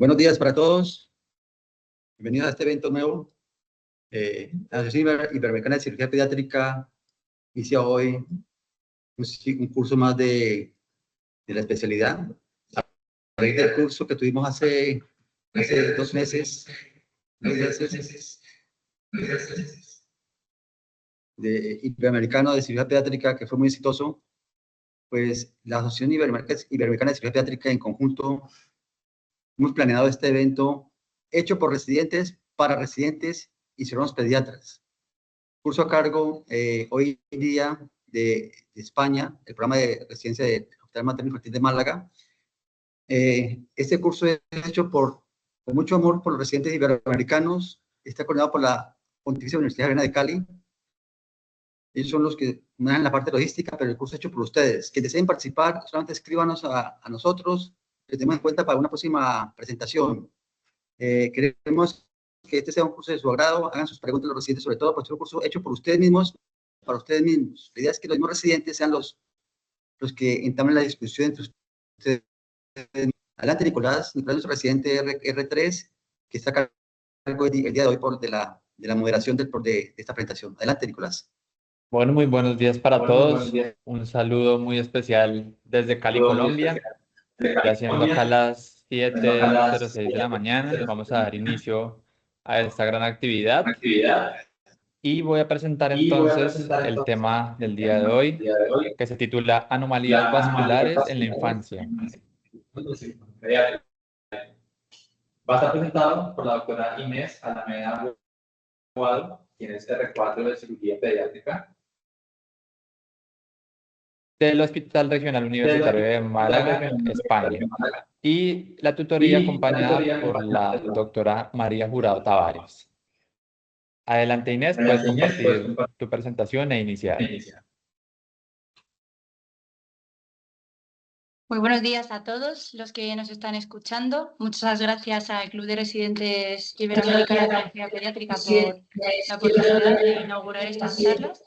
Buenos días para todos. Bienvenidos a este evento nuevo. La Asociación Iberoamericana de Cirugía Pediátrica inicia hoy un curso más de la especialidad. A raíz del curso que tuvimos hace 2 meses, de Iberoamericano de Cirugía Pediátrica, que fue muy exitoso, pues la Asociación Iberoamericana de Cirugía Pediátrica en conjunto hemos planeado este evento hecho por residentes, para residentes y cirujanos pediatras. Curso a cargo hoy día de España, el programa de residencia de Hospital Materno Infantil de Málaga. Este curso es hecho con mucho amor por los residentes iberoamericanos, está coordinado por la Pontificia Universidad Javeriana de Cali. Ellos son los que manejan la parte logística, pero el curso es hecho por ustedes. Quienes deseen participar, solamente escríbanos a nosotros, que tenemos en cuenta para una próxima presentación. Queremos que este sea un curso de su agrado, hagan sus preguntas los residentes, sobre todo, porque es un curso hecho por ustedes mismos, para ustedes mismos. La idea es que los mismos residentes sean los que entablen la discusión entre ustedes. Adelante, Nicolás, nuestro residente R3, que está a cargo el día de hoy de la moderación de esta presentación. Adelante, Nicolás. Bueno, muy buenos días para todos. Un saludo muy especial desde Cali, Colombia. Ya siendo acá las 7:06 de la mañana, vamos a dar inicio a esta gran actividad. Y voy a presentar entonces el tema del día de hoy, que se titula Anomalías vasculares en la infancia. Va a estar presentado por la doctora Inés Alameda Guado, quien es R4 de Cirugía Pediátrica del Hospital Regional Universitario de Málaga, España. Y la tutoría acompañada por la doctora María Jurado Tavares. Adelante, Inés, puedes compartir tu presentación e iniciar. Muy buenos días a todos los que nos están escuchando. Muchas gracias al Club de Residentes Iberoamericana de Cirugía Pediátrica por la oportunidad de inaugurar estas charlas.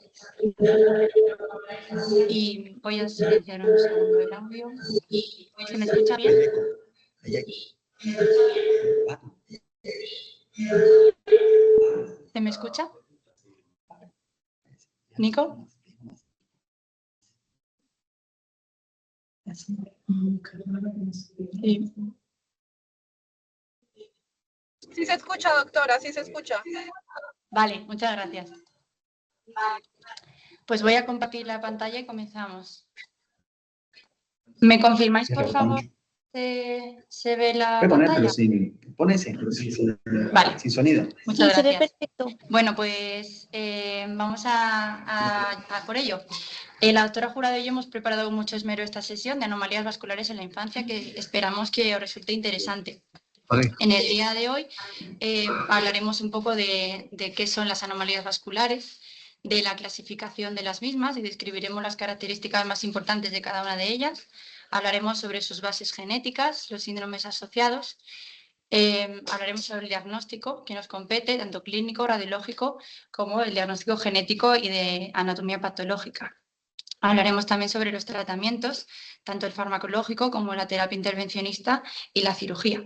Y voy a silenciar un segundo el audio. ¿Se me escucha bien? ¿Se me escucha? ¿Nico? Sí se escucha, doctora, sí se escucha. Vale, muchas gracias. Pues voy a compartir la pantalla y comenzamos. ¿Me confirmáis, por favor, se ve la pantalla? Vale. Sin sonido. Muchas gracias. Se ve perfecto. Bueno, pues vamos a por ello. La doctora Jurado y yo hemos preparado con mucho esmero esta sesión de anomalías vasculares en la infancia que esperamos que os resulte interesante. Vale. En el día de hoy hablaremos un poco de qué son las anomalías vasculares, de la clasificación de las mismas y describiremos las características más importantes de cada una de ellas. Hablaremos sobre sus bases genéticas, los síndromes asociados. Hablaremos sobre el diagnóstico que nos compete, tanto clínico, radiológico, como el diagnóstico genético y de anatomía patológica. Hablaremos también sobre los tratamientos, tanto el farmacológico como la terapia intervencionista y la cirugía.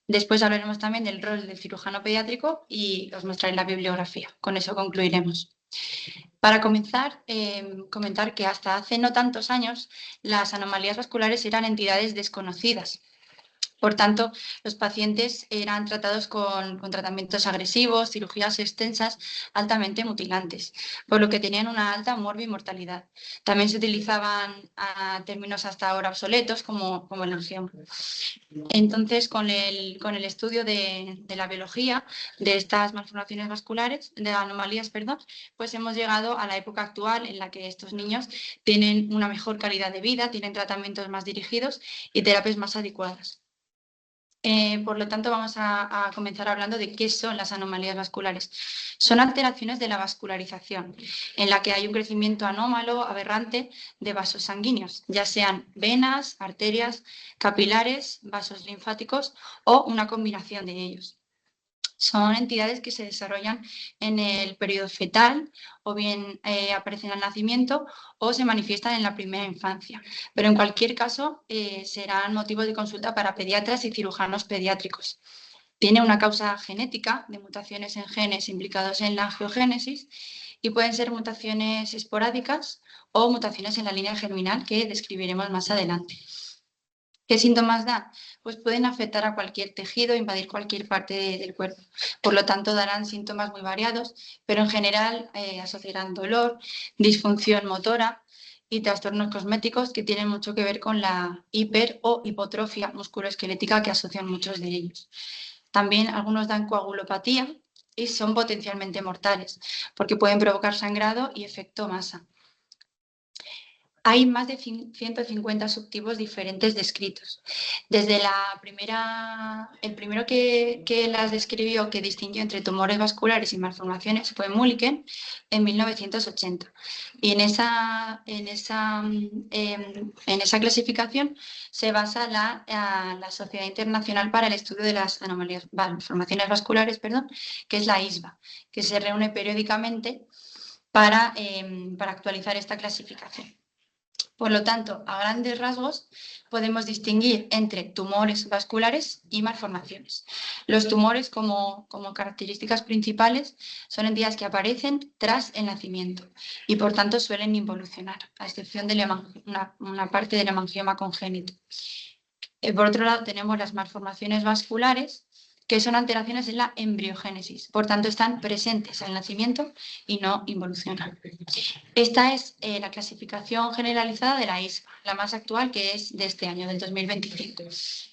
Después hablaremos también del rol del cirujano pediátrico y os mostraré la bibliografía. Con eso concluiremos. Para comenzar, comentar que hasta hace no tantos años las anomalías vasculares eran entidades desconocidas. Por tanto, los pacientes eran tratados con tratamientos agresivos, cirugías extensas, altamente mutilantes, por lo que tenían una alta morbimortalidad. También se utilizaban términos hasta ahora obsoletos como el angio. Entonces, con el estudio de la biología de estas malformaciones vasculares, de anomalías, perdón, pues hemos llegado a la época actual en la que estos niños tienen una mejor calidad de vida, tienen tratamientos más dirigidos y terapias más adecuadas. Por lo tanto, vamos a comenzar hablando de qué son las anomalías vasculares. Son alteraciones de la vascularización, en la que hay un crecimiento anómalo, aberrante, de vasos sanguíneos, ya sean venas, arterias, capilares, vasos linfáticos o una combinación de ellos. Son entidades que se desarrollan en el periodo fetal o bien aparecen al nacimiento o se manifiestan en la primera infancia. Pero en cualquier caso serán motivo de consulta para pediatras y cirujanos pediátricos. Tiene una causa genética de mutaciones en genes implicados en la angiogénesis y pueden ser mutaciones esporádicas o mutaciones en la línea germinal que describiremos más adelante. ¿Qué síntomas dan? Pues pueden afectar a cualquier tejido, invadir cualquier parte del cuerpo. Por lo tanto, darán síntomas muy variados, pero en general asociarán dolor, disfunción motora y trastornos cosméticos que tienen mucho que ver con la hiper o hipotrofia musculoesquelética que asocian muchos de ellos. También algunos dan coagulopatía y son potencialmente mortales porque pueden provocar sangrado y efecto masa. Hay más de 150 subtipos diferentes descritos. Desde el primero que las describió, que distinguió entre tumores vasculares y malformaciones, fue Mulliken en 1980. Y en esa clasificación se basa la Sociedad Internacional para el Estudio de las Malformaciones Vasculares, que es la ISVA, que se reúne periódicamente para actualizar esta clasificación. Por lo tanto, a grandes rasgos, podemos distinguir entre tumores vasculares y malformaciones. Los tumores, como características principales, son entidades que aparecen tras el nacimiento y, por tanto, suelen involucionar, a excepción de una parte del hemangioma congénito. Por otro lado, tenemos las malformaciones vasculares, que son alteraciones en la embriogénesis. Por tanto, están presentes al nacimiento y no involucionan. Esta es la clasificación generalizada de la ISVA, la más actual, que es de este año, del 2025,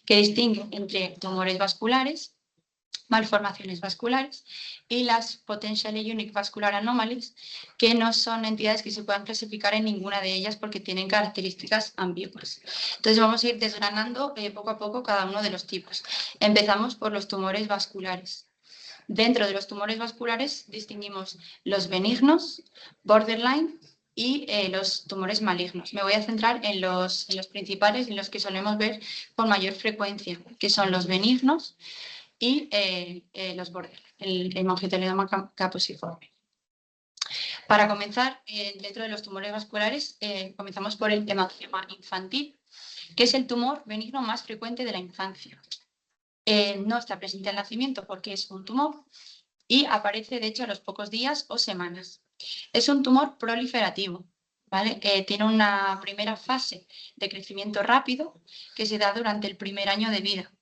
que distingue entre tumores vasculares, malformaciones vasculares y las Potentially Unique Vascular Anomalies, que no son entidades que se puedan clasificar en ninguna de ellas porque tienen características ambiguas. Entonces vamos a ir desgranando poco a poco cada uno de los tipos. Empezamos por los tumores vasculares. Dentro de los tumores vasculares distinguimos los benignos, borderline y los tumores malignos. Me voy a centrar en los principales, en los que solemos ver con mayor frecuencia, que son los benignos y los borderline, el hemangiotelioma caposiforme. Para comenzar, dentro de los tumores vasculares, comenzamos por el hemangioma infantil, que es el tumor benigno más frecuente de la infancia. No está presente al nacimiento porque es un tumor y aparece, de hecho, a los pocos días o semanas. Es un tumor proliferativo, ¿vale? Tiene una primera fase de crecimiento rápido que se da durante el primer año de vida.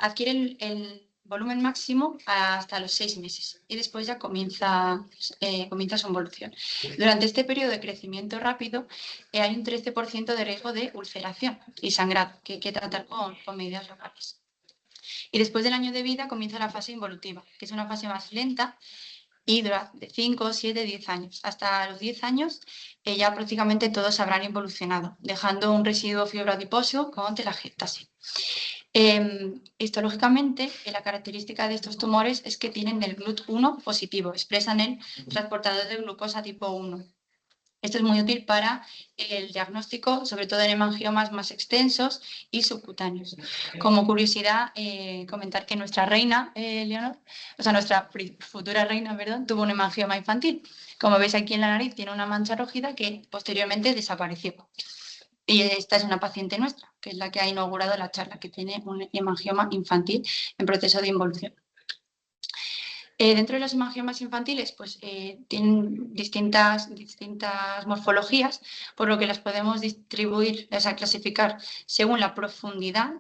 Adquiere el volumen máximo hasta los 6 meses y después ya comienza su evolución. Durante este periodo de crecimiento rápido hay un 13% de riesgo de ulceración y sangrado que hay que tratar con medidas locales. Y después del año de vida comienza la fase involutiva, que es una fase más lenta y dura de 5, 7, 10 años. Hasta los 10 años ya prácticamente todos habrán involucionado, dejando un residuo fibroadiposo con telangiectasia. Histológicamente, la característica de estos tumores es que tienen el GLUT1 positivo, expresan el transportador de glucosa tipo 1. Esto es muy útil para el diagnóstico, sobre todo en hemangiomas más extensos y subcutáneos. Como curiosidad, comentar que nuestra reina, Leonor, o sea, nuestra futura reina, perdón, tuvo un hemangioma infantil. Como veis aquí en la nariz tiene una mancha rojiza que posteriormente desapareció. Y esta es una paciente nuestra, que es la que ha inaugurado la charla, que tiene un hemangioma infantil en proceso de involución. Dentro de los hemangiomas infantiles, pues tienen distintas morfologías, por lo que las podemos clasificar según la profundidad.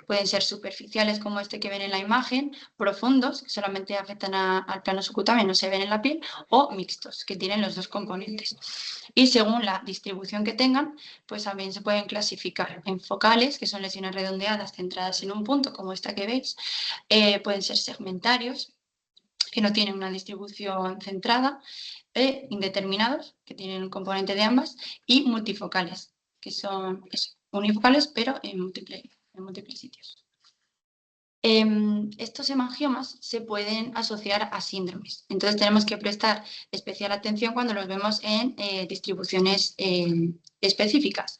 Pueden ser superficiales, como este que ven en la imagen, profundos, que solamente afectan al plano subcutáneo y no se ven en la piel, o mixtos, que tienen los dos componentes. Y según la distribución que tengan, pues también se pueden clasificar en focales, que son lesiones redondeadas centradas en un punto, como esta que veis. Pueden ser segmentarios, que no tienen una distribución centrada, indeterminados, que tienen un componente de ambas, y multifocales, que son unifocales, pero en múltiples sitios. Estos hemangiomas se pueden asociar a síndromes, entonces tenemos que prestar especial atención cuando los vemos en distribuciones específicas.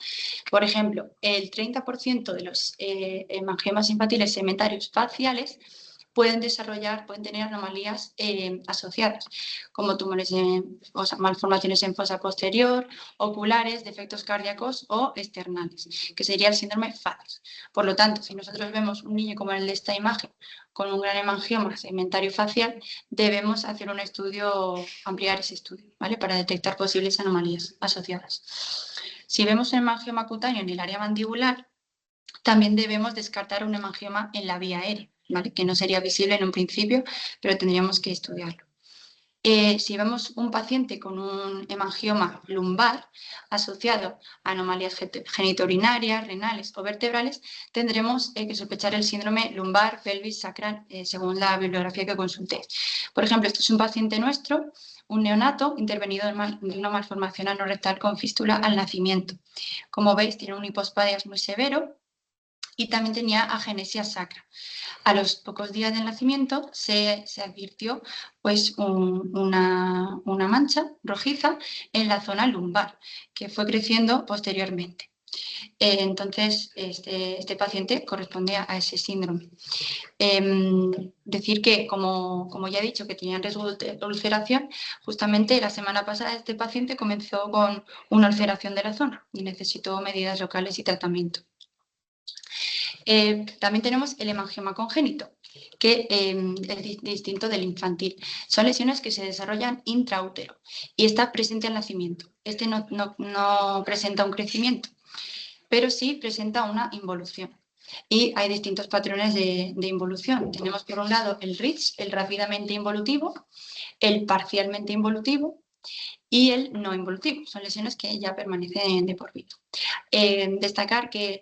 Por ejemplo, el 30% de los hemangiomas infantiles segmentarios faciales pueden tener anomalías asociadas, como tumores malformaciones en fosa posterior, oculares, defectos cardíacos o externales, que sería el síndrome FACES. Por lo tanto, si nosotros vemos un niño como el de esta imagen, con un gran hemangioma segmentario facial, debemos hacer un estudio, ampliar ese estudio, ¿vale? Para detectar posibles anomalías asociadas. Si vemos un hemangioma cutáneo en el área mandibular, también debemos descartar un hemangioma en la vía aérea, ¿vale? Que no sería visible en un principio, pero tendríamos que estudiarlo. Si vemos un paciente con un hemangioma lumbar asociado a anomalías genitourinarias, renales o vertebrales, tendremos que sospechar el síndrome lumbar pelvis sacral, según la bibliografía que consulté. Por ejemplo, este es un paciente nuestro, un neonato intervenido de una malformación anorrectal con fístula al nacimiento. Como veis, tiene un hipospadias muy severo y también tenía agenesia sacra. A los pocos días del nacimiento se advirtió pues, una mancha rojiza en la zona lumbar, que fue creciendo posteriormente. Entonces, este paciente correspondía a ese síndrome. Decir que, como ya he dicho, que tenía riesgo de ulceración, justamente la semana pasada este paciente comenzó con una ulceración de la zona y necesitó medidas locales y tratamiento. También tenemos el hemangioma congénito, que es distinto del infantil. Son lesiones que se desarrollan intraútero y está presente al nacimiento. Este no presenta un crecimiento, pero sí presenta una involución. Y hay distintos patrones de involución. Tenemos por un lado el RITS, el rápidamente involutivo, el parcialmente involutivo y el no involutivo. Son lesiones que ya permanecen de por vida. Destacar que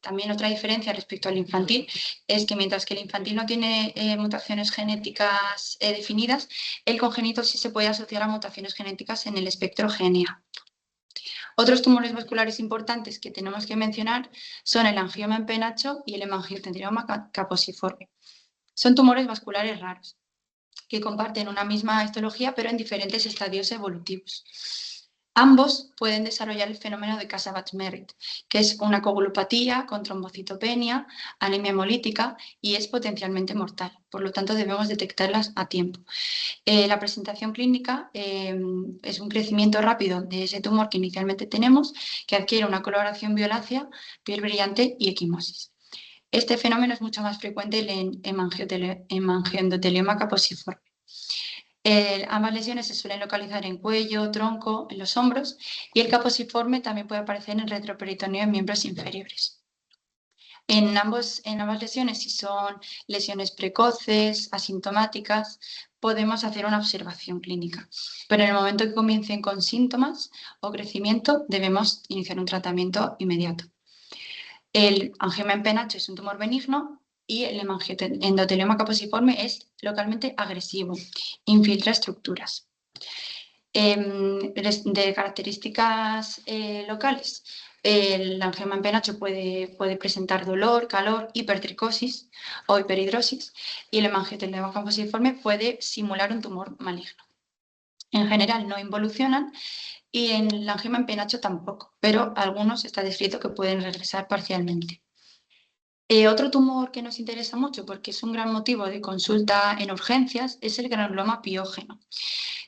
también otra diferencia respecto al infantil es que mientras que el infantil no tiene mutaciones genéticas definidas, el congénito sí se puede asociar a mutaciones genéticas en el espectro GNA. Otros tumores vasculares importantes que tenemos que mencionar son el angioma en penacho y el hemangiotendinoma caposiforme. Son tumores vasculares raros que comparten una misma histología pero en diferentes estadios evolutivos. Ambos pueden desarrollar el fenómeno de Casa-Batch-Merritt, que es una coagulopatía con trombocitopenia, anemia hemolítica y es potencialmente mortal. Por lo tanto, debemos detectarlas a tiempo. La presentación clínica es un crecimiento rápido de ese tumor que inicialmente tenemos, que adquiere una coloración violácea, piel brillante y equimosis. Este fenómeno es mucho más frecuente en hemangiodendelioma caposiforme. Ambas lesiones se suelen localizar en cuello, tronco, en los hombros y el caposiforme también puede aparecer en el retroperitoneo en miembros inferiores. En ambas lesiones, si son lesiones precoces, asintomáticas, podemos hacer una observación clínica. Pero en el momento que comiencen con síntomas o crecimiento, debemos iniciar un tratamiento inmediato. El angioma en penacho es un tumor benigno y el hemangiendotelioma caposiforme es localmente agresivo, infiltra estructuras. De características locales, el angioma en penacho puede presentar dolor, calor, hipertricosis o hiperhidrosis y el hemangiotelioma caposiforme puede simular un tumor maligno. En general no involucionan y en el angioma en penacho tampoco, pero algunos está descrito que pueden regresar parcialmente. Otro tumor que nos interesa mucho porque es un gran motivo de consulta en urgencias es el granuloma piógeno,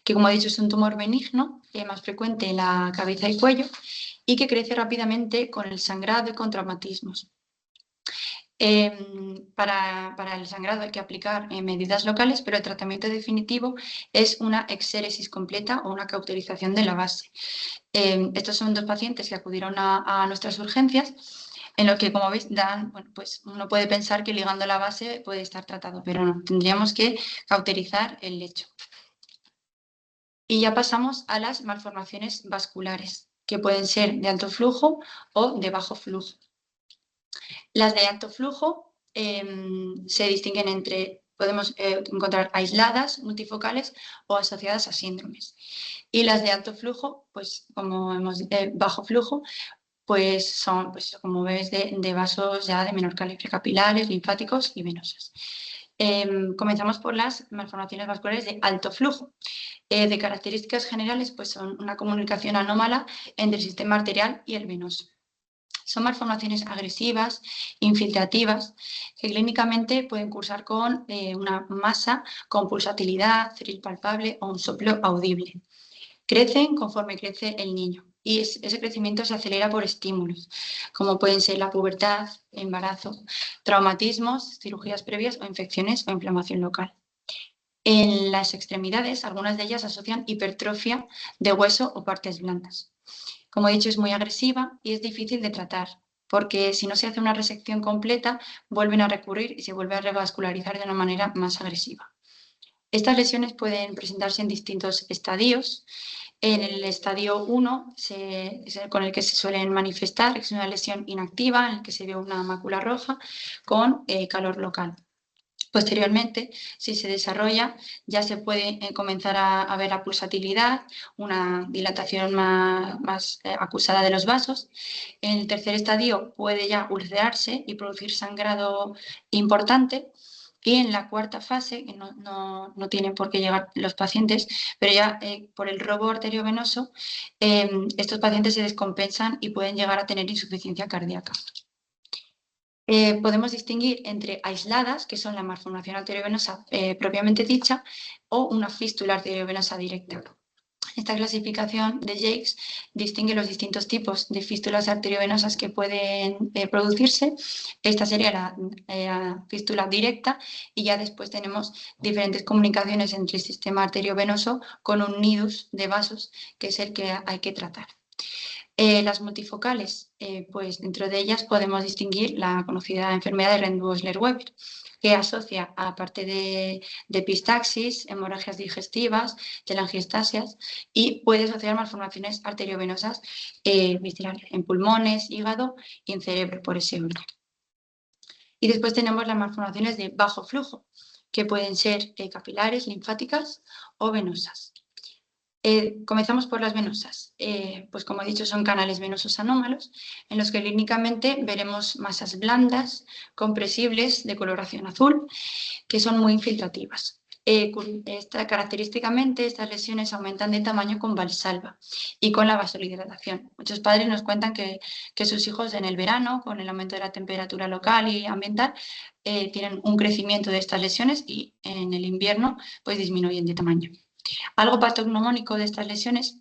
que como he dicho es un tumor benigno, más frecuente en la cabeza y cuello y que crece rápidamente con el sangrado y con traumatismos. Para el sangrado hay que aplicar medidas locales, pero el tratamiento definitivo es una exéresis completa o una cauterización de la base. Estos son dos pacientes que acudieron a nuestras urgencias, en lo que, como veis, pues uno puede pensar que ligando la base puede estar tratado, pero no, tendríamos que cauterizar el lecho. Y ya pasamos a las malformaciones vasculares, que pueden ser de alto flujo o de bajo flujo. Las de alto flujo se distinguen entre, podemos encontrar aisladas, multifocales o asociadas a síndromes. Y las de alto flujo, pues como hemos dicho, bajo flujo, pues son, pues, como ves, de vasos ya de menor calibre, capilares, linfáticos y venosas. Comenzamos por las malformaciones vasculares de alto flujo. De características generales, pues son una comunicación anómala entre el sistema arterial y el venoso. Son malformaciones agresivas, infiltrativas, que clínicamente pueden cursar con una masa con pulsatilidad, ceril palpable o un soplo audible. Crecen conforme crece el niño y ese crecimiento se acelera por estímulos, como pueden ser la pubertad, embarazo, traumatismos, cirugías previas o infecciones o inflamación local. En las extremidades, algunas de ellas asocian hipertrofia de hueso o partes blandas. Como he dicho, es muy agresiva y es difícil de tratar, porque si no se hace una resección completa, vuelven a recurrir y se vuelve a revascularizar de una manera más agresiva. Estas lesiones pueden presentarse en distintos estadios. En el estadio 1, con el que se suelen manifestar, es una lesión inactiva en la que se ve una mácula roja con calor local. Posteriormente, si se desarrolla, ya se puede comenzar a ver la pulsatilidad, una dilatación más acusada de los vasos. En el tercer estadio puede ya ulcerarse y producir sangrado importante. Y en la cuarta fase, que no tienen por qué llegar los pacientes, pero ya por el robo arteriovenoso, estos pacientes se descompensan y pueden llegar a tener insuficiencia cardíaca. Podemos distinguir entre aisladas, que son la malformación arteriovenosa propiamente dicha, o una fístula arteriovenosa directa. Esta clasificación de Jakes distingue los distintos tipos de fístulas arteriovenosas que pueden producirse. Esta sería la fístula directa y ya después tenemos diferentes comunicaciones entre el sistema arteriovenoso con un nidus de vasos, que es el que hay que tratar. Las multifocales, pues dentro de ellas podemos distinguir la conocida enfermedad de Rendueusler-Weber, que asocia, aparte de epistaxis, hemorragias digestivas, telangiectasias, y puede asociar malformaciones arteriovenosas viscerales en pulmones, hígado y en cerebro por ese orden. Y después tenemos las malformaciones de bajo flujo, que pueden ser capilares, linfáticas o venosas. Comenzamos por las venosas. Pues como he dicho, son canales venosos anómalos en los que clínicamente veremos masas blandas, compresibles, de coloración azul, que son muy infiltrativas. Característicamente, estas lesiones aumentan de tamaño con valsalva y con la vasodilatación. Muchos padres nos cuentan que sus hijos en el verano, con el aumento de la temperatura local y ambiental, tienen un crecimiento de estas lesiones y en el invierno pues disminuyen de tamaño. Algo patognomónico de estas lesiones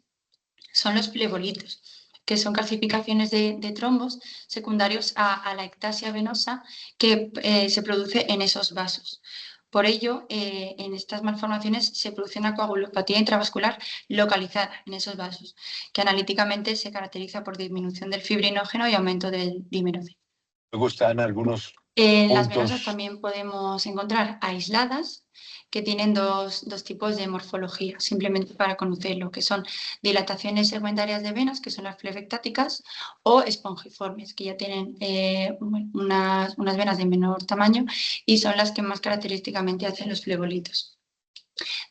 son los plebolitos, que son calcificaciones de trombos secundarios a la ectasia venosa que se produce en esos vasos. Por ello, en estas malformaciones se produce una coagulopatía intravascular localizada en esos vasos, que analíticamente se caracteriza por disminución del fibrinógeno y aumento del dímero D. Me gustan algunos En las venosas también podemos encontrar aisladas, que tienen dos tipos de morfología, simplemente para conocerlo, que son dilataciones segmentarias de venas, que son las flebectáticas, o espongiformes, que ya tienen unas venas de menor tamaño y son las que más característicamente hacen los flebolitos.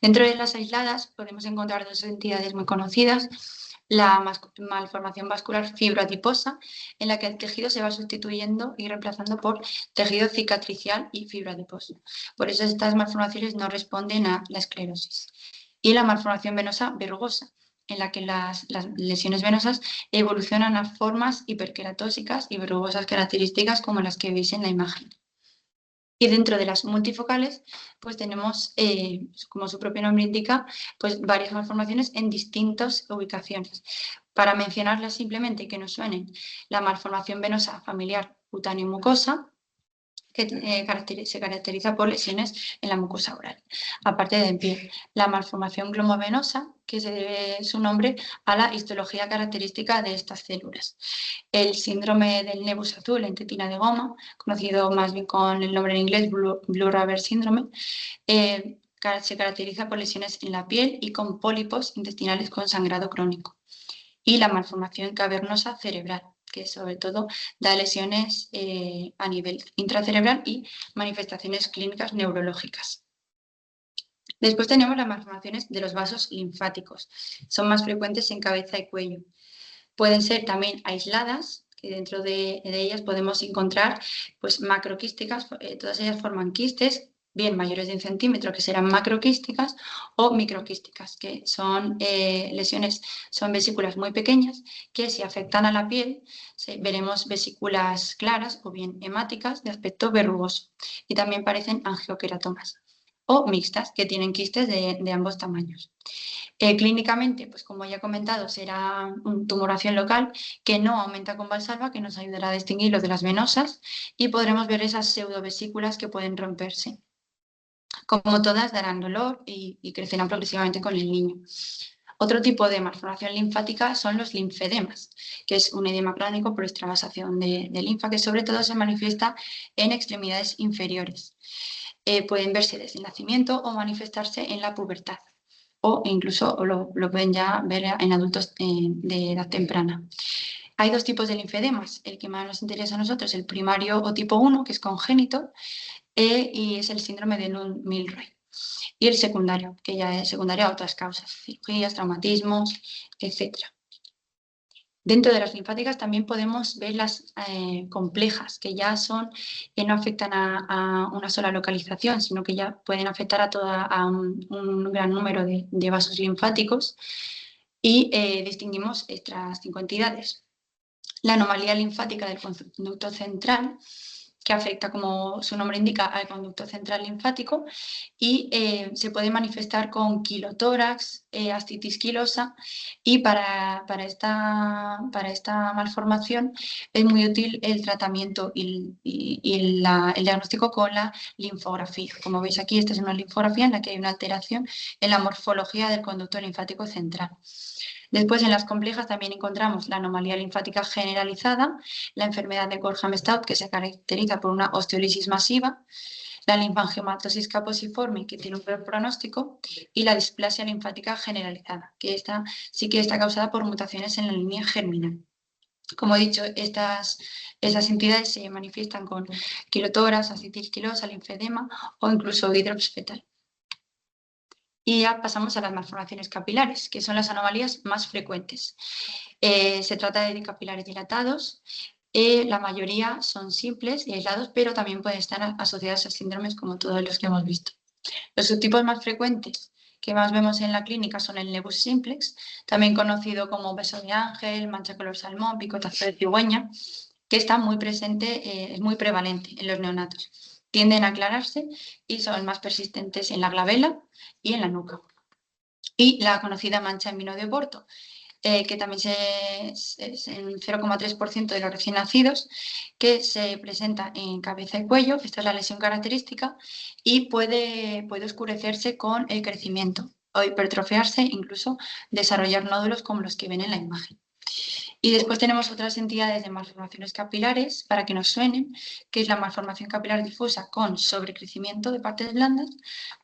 Dentro de las aisladas podemos encontrar dos entidades muy conocidas: la malformación vascular fibroadiposa, en la que el tejido se va sustituyendo y reemplazando por tejido cicatricial y fibra adiposa. Por eso estas malformaciones no responden a la esclerosis. Y la malformación venosa verrugosa, en la que las lesiones venosas evolucionan a formas hiperqueratósicas y verrugosas características como las que veis en la imagen. Y dentro de las multifocales, pues tenemos, como su propio nombre indica, pues varias malformaciones en distintas ubicaciones. Para mencionarlas simplemente, que nos suenen: la malformación venosa familiar cutáneo-mucosa, que se caracteriza por lesiones en la mucosa oral, aparte de en piel. La malformación glomovenosa, que se debe su nombre a la histología característica de estas células. El síndrome del nebus azul en tetina de goma, conocido más bien con el nombre en inglés Blue Rubber Syndrome, se caracteriza por lesiones en la piel y con pólipos intestinales con sangrado crónico. Y la malformación cavernosa cerebral, que sobre todo da lesiones a nivel intracerebral y manifestaciones clínicas neurológicas. Después tenemos las malformaciones de los vasos linfáticos. Son más frecuentes en cabeza y cuello. Pueden ser también aisladas, que dentro de ellas podemos encontrar pues macroquísticas, todas ellas forman quistes bien mayores de 1 centímetro, que serán macroquísticas, o microquísticas, que son lesiones, son vesículas muy pequeñas, que si afectan a la piel, veremos vesículas claras o bien hemáticas de aspecto verrugoso, y también parecen angioqueratomas, o mixtas, que tienen quistes de ambos tamaños. Clínicamente, pues como ya he comentado, será una tumoración local que no aumenta con Valsalva, que nos ayudará a distinguirlo de las venosas, y podremos ver esas pseudovesículas que pueden romperse. Como todas, darán dolor y crecerán progresivamente con el niño. Otro tipo de malformación linfática son los linfedemas, que es un edema crónico por extravasación de linfa, que sobre todo se manifiesta en extremidades inferiores. Pueden verse desde el nacimiento o manifestarse en la pubertad, o incluso lo pueden ya ver en adultos de edad temprana. Hay dos tipos de linfedemas. El que más nos interesa a nosotros, el primario o tipo 1, que es congénito, y es el síndrome de Milroy. Y el secundario, que ya es secundario a otras causas, cirugías, traumatismos, etc. Dentro de las linfáticas también podemos ver las complejas, que ya son, no afectan a una sola localización, sino que ya pueden afectar a un gran número de vasos linfáticos, y distinguimos estas 5 entidades. La anomalía linfática del conducto central, que afecta, como su nombre indica, al conducto central linfático, y se puede manifestar con quilotórax, ascitis quilosa, y para esta malformación es muy útil el tratamiento y el diagnóstico con la linfografía. Como veis aquí, esta es una linfografía en la que hay una alteración en la morfología del conducto linfático central. Después, en las complejas también encontramos la anomalía linfática generalizada, la enfermedad de Gorham-Stout, que se caracteriza por una osteolisis masiva, la linfangiomatosis caposiforme, que tiene un peor pronóstico, y la displasia linfática generalizada, que esta sí que está causada por mutaciones en la línea germinal. Como he dicho, esas entidades se manifiestan con quilotórax, ascitis quilosa, linfedema o incluso hidrops fetal. Y ya pasamos a las malformaciones capilares, que son las anomalías más frecuentes. Se trata de capilares dilatados. La mayoría son simples y aislados, pero también pueden estar asociados a síndromes como todos los que hemos visto. Los subtipos más frecuentes que más vemos en la clínica son el nevus simplex, también conocido como beso de ángel, mancha color salmón, picotazo de cigüeña, que está muy presente, es muy prevalente en los neonatos. Tienden a aclararse y son más persistentes en la glabela y en la nuca. Y la conocida mancha en vino de Oporto, que también es en 0,3% de los recién nacidos, que se presenta en cabeza y cuello. Esta es la lesión característica y puede oscurecerse con el crecimiento o hipertrofiarse, incluso desarrollar nódulos como los que ven en la imagen. Y después tenemos otras entidades de malformaciones capilares, para que nos suenen, que es la malformación capilar difusa con sobrecrecimiento de partes blandas,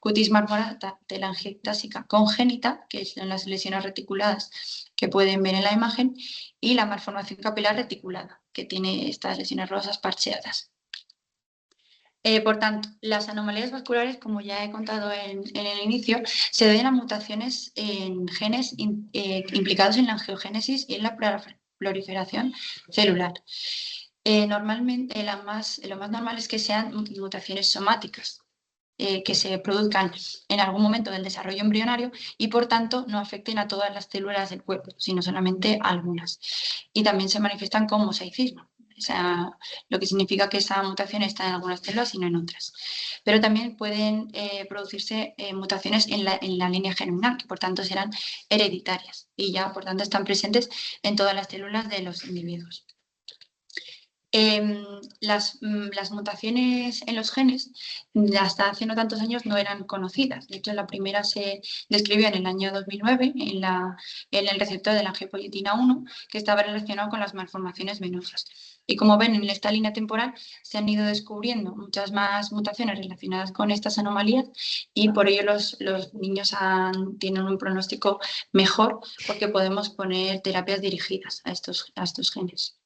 cutis marmorata telangiectásica congénita, que son las lesiones reticuladas que pueden ver en la imagen, y la malformación capilar reticulada, que tiene estas lesiones rosas parcheadas. Por tanto, las anomalías vasculares, como ya he contado en el inicio, se deben a mutaciones en genes implicados en la angiogénesis y en la proliferación celular. Normalmente, lo más normal es que sean mutaciones somáticas, que se produzcan en algún momento del desarrollo embrionario y, por tanto, no afecten a todas las células del cuerpo, sino solamente a algunas. Y también se manifiestan con mosaicismo. O sea, lo que significa que esa mutación está en algunas células y no en otras. Pero también pueden producirse mutaciones en la línea germinal, que por tanto serán hereditarias y ya por tanto están presentes en todas las células de los individuos. Las mutaciones en los genes hasta hace no tantos años no eran conocidas. De hecho, la primera se describió en el año 2009 en el receptor de la angiopoietina 1, que estaba relacionado con las malformaciones venosas. Y como ven, en esta línea temporal se han ido descubriendo muchas más mutaciones relacionadas con estas anomalías, y por ello los niños tienen un pronóstico mejor, porque podemos poner terapias dirigidas a estos genes.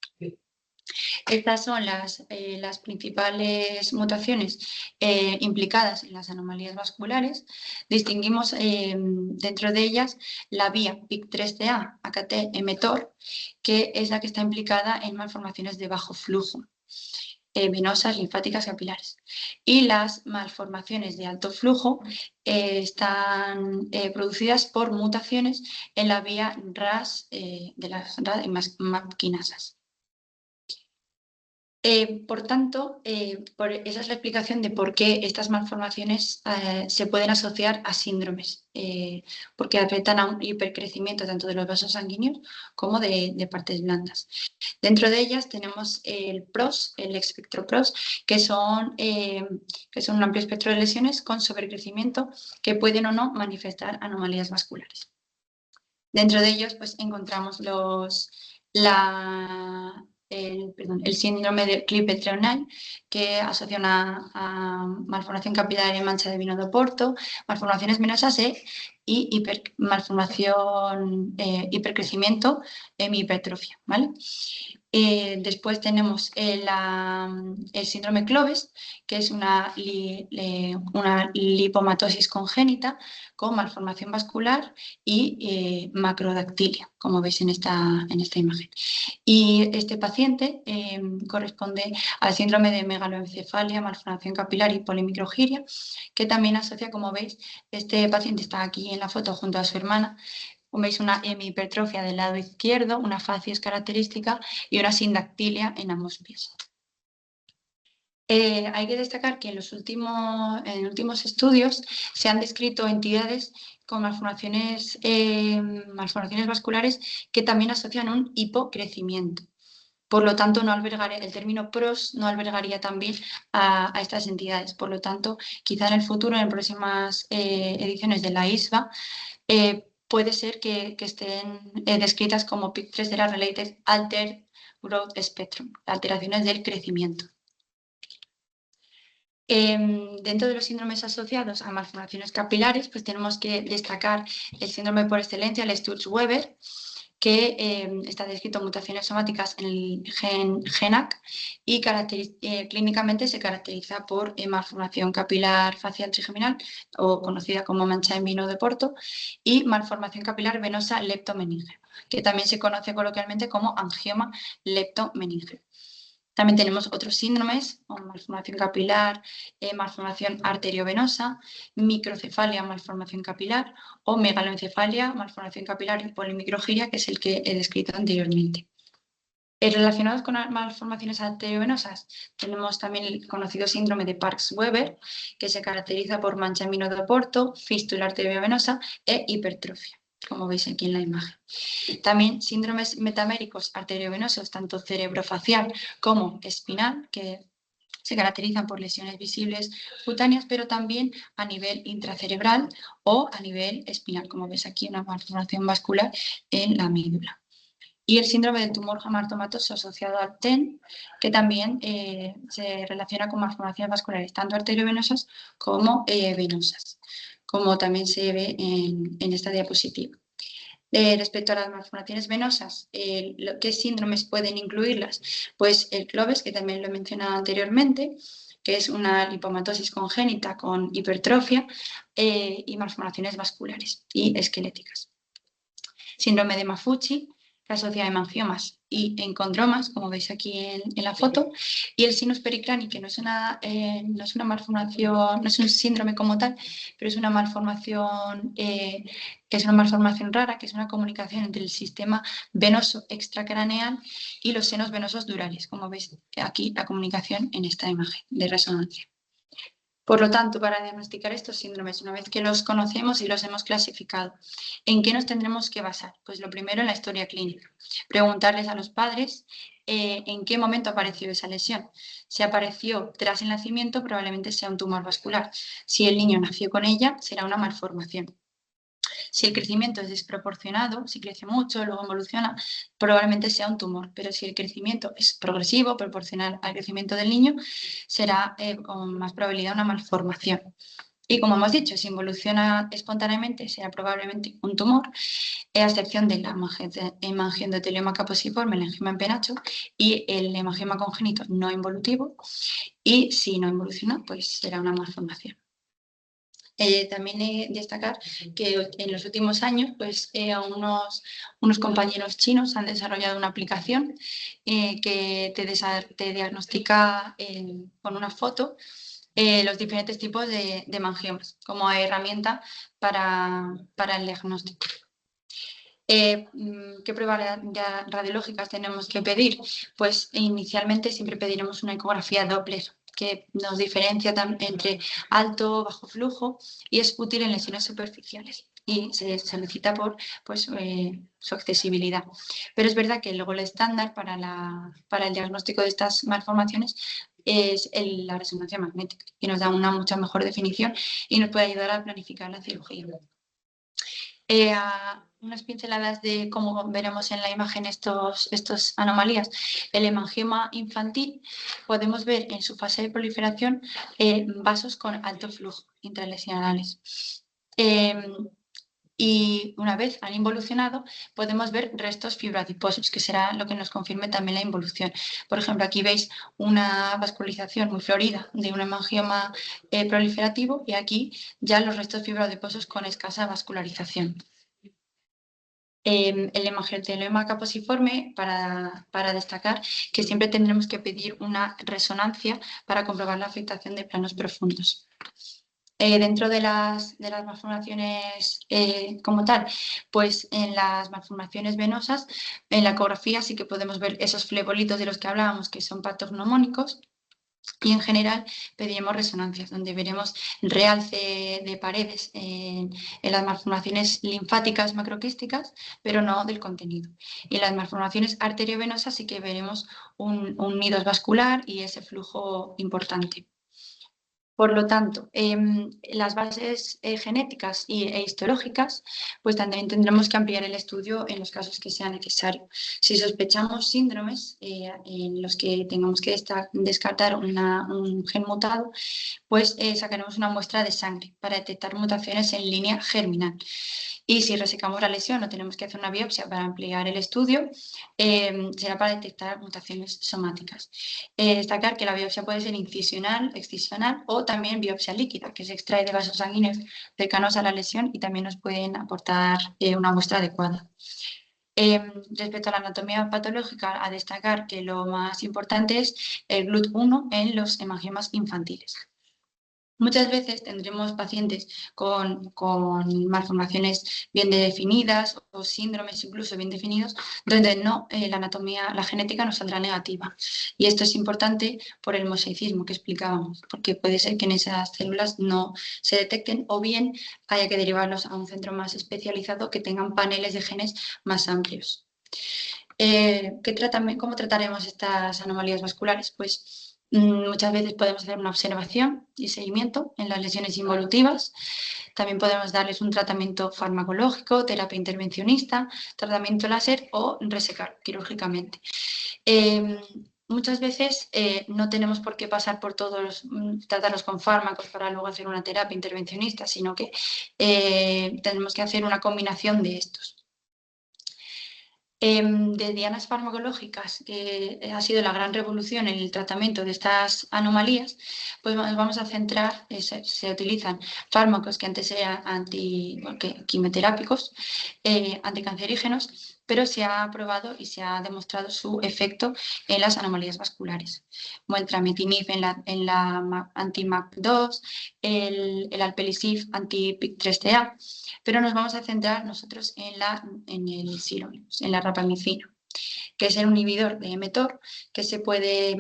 Estas son las principales mutaciones implicadas en las anomalías vasculares. Distinguimos dentro de ellas la vía PIK3CA, AKT, mTOR, que es la que está implicada en malformaciones de bajo flujo. venosas, linfáticas, capilares. Y las malformaciones de alto flujo están producidas por mutaciones en la vía RAS de las MAP quinasas. Por tanto, esa es la explicación de por qué estas malformaciones se pueden asociar a síndromes, porque afectan a un hipercrecimiento tanto de los vasos sanguíneos como de partes blandas. Dentro de ellas tenemos el PROS, el espectro PROS, que son un amplio espectro de lesiones con sobrecrecimiento que pueden o no manifestar anomalías vasculares. Dentro de ellos pues, encontramos el síndrome de Klippel-Trenaunay, que asocia a malformación capilar y mancha de vino de Oporto, malformaciones venosas y hipercrecimiento hipertrofia, ¿vale? Después tenemos el síndrome Cloves, que es una lipomatosis congénita con malformación vascular y macrodactilia, como veis en esta imagen. Y este paciente corresponde al síndrome de megaloencefalia, malformación capilar y polimicrogiria, que también asocia, como veis, este paciente está aquí en la foto junto a su hermana. Como veis, una hemihipertrofia del lado izquierdo, una facies característica y una sindactilia en ambos pies. Hay que destacar que en últimos estudios se han descrito entidades con malformaciones vasculares que también asocian un hipocrecimiento. Por lo tanto, el término PROS no albergaría también a estas entidades. Por lo tanto, quizá en el futuro, en próximas ediciones de la ISVA, puede ser que estén descritas como Pictures that are related altered growth spectrum, alteraciones del crecimiento. Dentro de los síndromes asociados a malformaciones capilares, pues tenemos que destacar el síndrome por excelencia, el Sturge-Weber, que está descrito en mutaciones somáticas en el gen GENAC y clínicamente se caracteriza por malformación capilar facial trigeminal, o conocida como mancha en vino de Oporto, y malformación capilar venosa leptomeníngea, que también se conoce coloquialmente como angioma leptomeníngeo. También tenemos otros síndromes, como malformación capilar, malformación arteriovenosa, microcefalia, malformación capilar, o megaloencefalia, malformación capilar y polimicrogiria, que es el que he descrito anteriormente. Relacionados con malformaciones arteriovenosas, tenemos también el conocido síndrome de Parkes-Weber, que se caracteriza por mancha en vino de Oporto, fístula arteriovenosa e hipertrofia, como veis aquí en la imagen. También síndromes metaméricos arteriovenosos, tanto cerebrofacial como espinal, que se caracterizan por lesiones visibles cutáneas, pero también a nivel intracerebral o a nivel espinal, como ves aquí una malformación vascular en la médula. Y el síndrome del tumor jamatomátoso asociado al TEN, que también se relaciona con malformaciones vasculares, tanto arteriovenosas como venosas, como también se ve en esta diapositiva. Respecto a las malformaciones venosas, ¿qué síndromes pueden incluirlas? Pues el Cloves, que también lo he mencionado anteriormente, que es una lipomatosis congénita con hipertrofia y malformaciones vasculares y esqueléticas. Síndrome de Maffucci, que asocia a hemangiomas y encondromas, como veis aquí en la foto, y el sinus pericrani, que no es una malformación, no es un síndrome como tal, pero es una malformación rara, que es una comunicación entre el sistema venoso extracraneal y los senos venosos durales, como veis aquí la comunicación en esta imagen de resonancia. Por lo tanto, para diagnosticar estos síndromes, una vez que los conocemos y los hemos clasificado, ¿en qué nos tendremos que basar? Pues lo primero en la historia clínica. Preguntarles a los padres en qué momento apareció esa lesión. Si apareció tras el nacimiento, probablemente sea un tumor vascular. Si el niño nació con ella, será una malformación. Si el crecimiento es desproporcionado, si crece mucho, luego evoluciona, probablemente sea un tumor. Pero si el crecimiento es progresivo, proporcional al crecimiento del niño, será con más probabilidad una malformación. Y como hemos dicho, si evoluciona espontáneamente, será probablemente un tumor, a excepción del hemangiendotelioma caposiforme, el angioma en penacho, y el hemangioma congénito no involutivo. Y si no evoluciona, pues será una malformación. También destacar que en los últimos años pues, unos compañeros chinos han desarrollado una aplicación que te diagnostica con una foto los diferentes tipos de hemangiomas como herramienta para el diagnóstico. ¿Qué pruebas radiológicas tenemos que pedir? Pues inicialmente siempre pediremos una ecografía Doppler que nos diferencia entre alto, bajo flujo y es útil en lesiones superficiales y se solicita por pues, su accesibilidad. Pero es verdad que luego el estándar para el diagnóstico de estas malformaciones es la resonancia magnética, que nos da una mucha mejor definición y nos puede ayudar a planificar la cirugía. Unas pinceladas de cómo veremos en la imagen estos anomalías. El hemangioma infantil, podemos ver en su fase de proliferación vasos con alto flujo intralesionales. Y una vez han involucionado, podemos ver restos fibroadiposos, que será lo que nos confirme también la involución. Por ejemplo, aquí veis una vascularización muy florida de un hemangioma proliferativo y aquí ya los restos fibroadiposos con escasa vascularización. El hemangioteloma caposiforme, para destacar que siempre tendremos que pedir una resonancia para comprobar la afectación de planos profundos. Dentro de las malformaciones como tal, pues en las malformaciones venosas, en la ecografía sí que podemos ver esos flebolitos de los que hablábamos, que son patognomónicos, y en general pediremos resonancias, donde veremos realce de paredes en las malformaciones linfáticas macroquísticas, pero no del contenido. Y en las malformaciones arteriovenosas sí que veremos un nido vascular y ese flujo importante. Por lo tanto, las bases genéticas e histológicas, pues también tendremos que ampliar el estudio en los casos que sea necesario. Si sospechamos síndromes en los que tengamos que descartar un gen mutado, pues sacaremos una muestra de sangre para detectar mutaciones en línea germinal. Y si resecamos la lesión o tenemos que hacer una biopsia para ampliar el estudio, será para detectar mutaciones somáticas. Destacar que la biopsia puede ser incisional, excisional o también biopsia líquida, que se extrae de vasos sanguíneos cercanos a la lesión y también nos pueden aportar una muestra adecuada. Respecto a la anatomía patológica, a destacar que lo más importante es el GLUT1 en los hemangiomas infantiles. Muchas veces tendremos pacientes con malformaciones bien definidas o síndromes incluso bien definidos, donde la anatomía, la genética nos saldrá negativa. Y esto es importante por el mosaicismo que explicábamos, porque puede ser que en esas células no se detecten o bien haya que derivarlos a un centro más especializado que tengan paneles de genes más amplios. ¿Cómo trataremos estas anomalías vasculares? Pues muchas veces podemos hacer una observación y seguimiento en las lesiones involutivas. También podemos darles un tratamiento farmacológico, terapia intervencionista, tratamiento láser o resecar quirúrgicamente. Muchas veces no tenemos por qué pasar por tratarlos con fármacos para luego hacer una terapia intervencionista, sino que tenemos que hacer una combinación de estos. De dianas farmacológicas, que ha sido la gran revolución en el tratamiento de estas anomalías, pues nos vamos a centrar, se utilizan fármacos que antes eran quimioterápicos, anticancerígenos, pero se ha probado y se ha demostrado su efecto en las anomalías vasculares, como el tramitinib en la anti-MAC2, el alpelisib anti-PIK3CA, pero nos vamos a centrar nosotros en el sirolimus, en la rapamicina, que es el inhibidor de mTOR, que se puede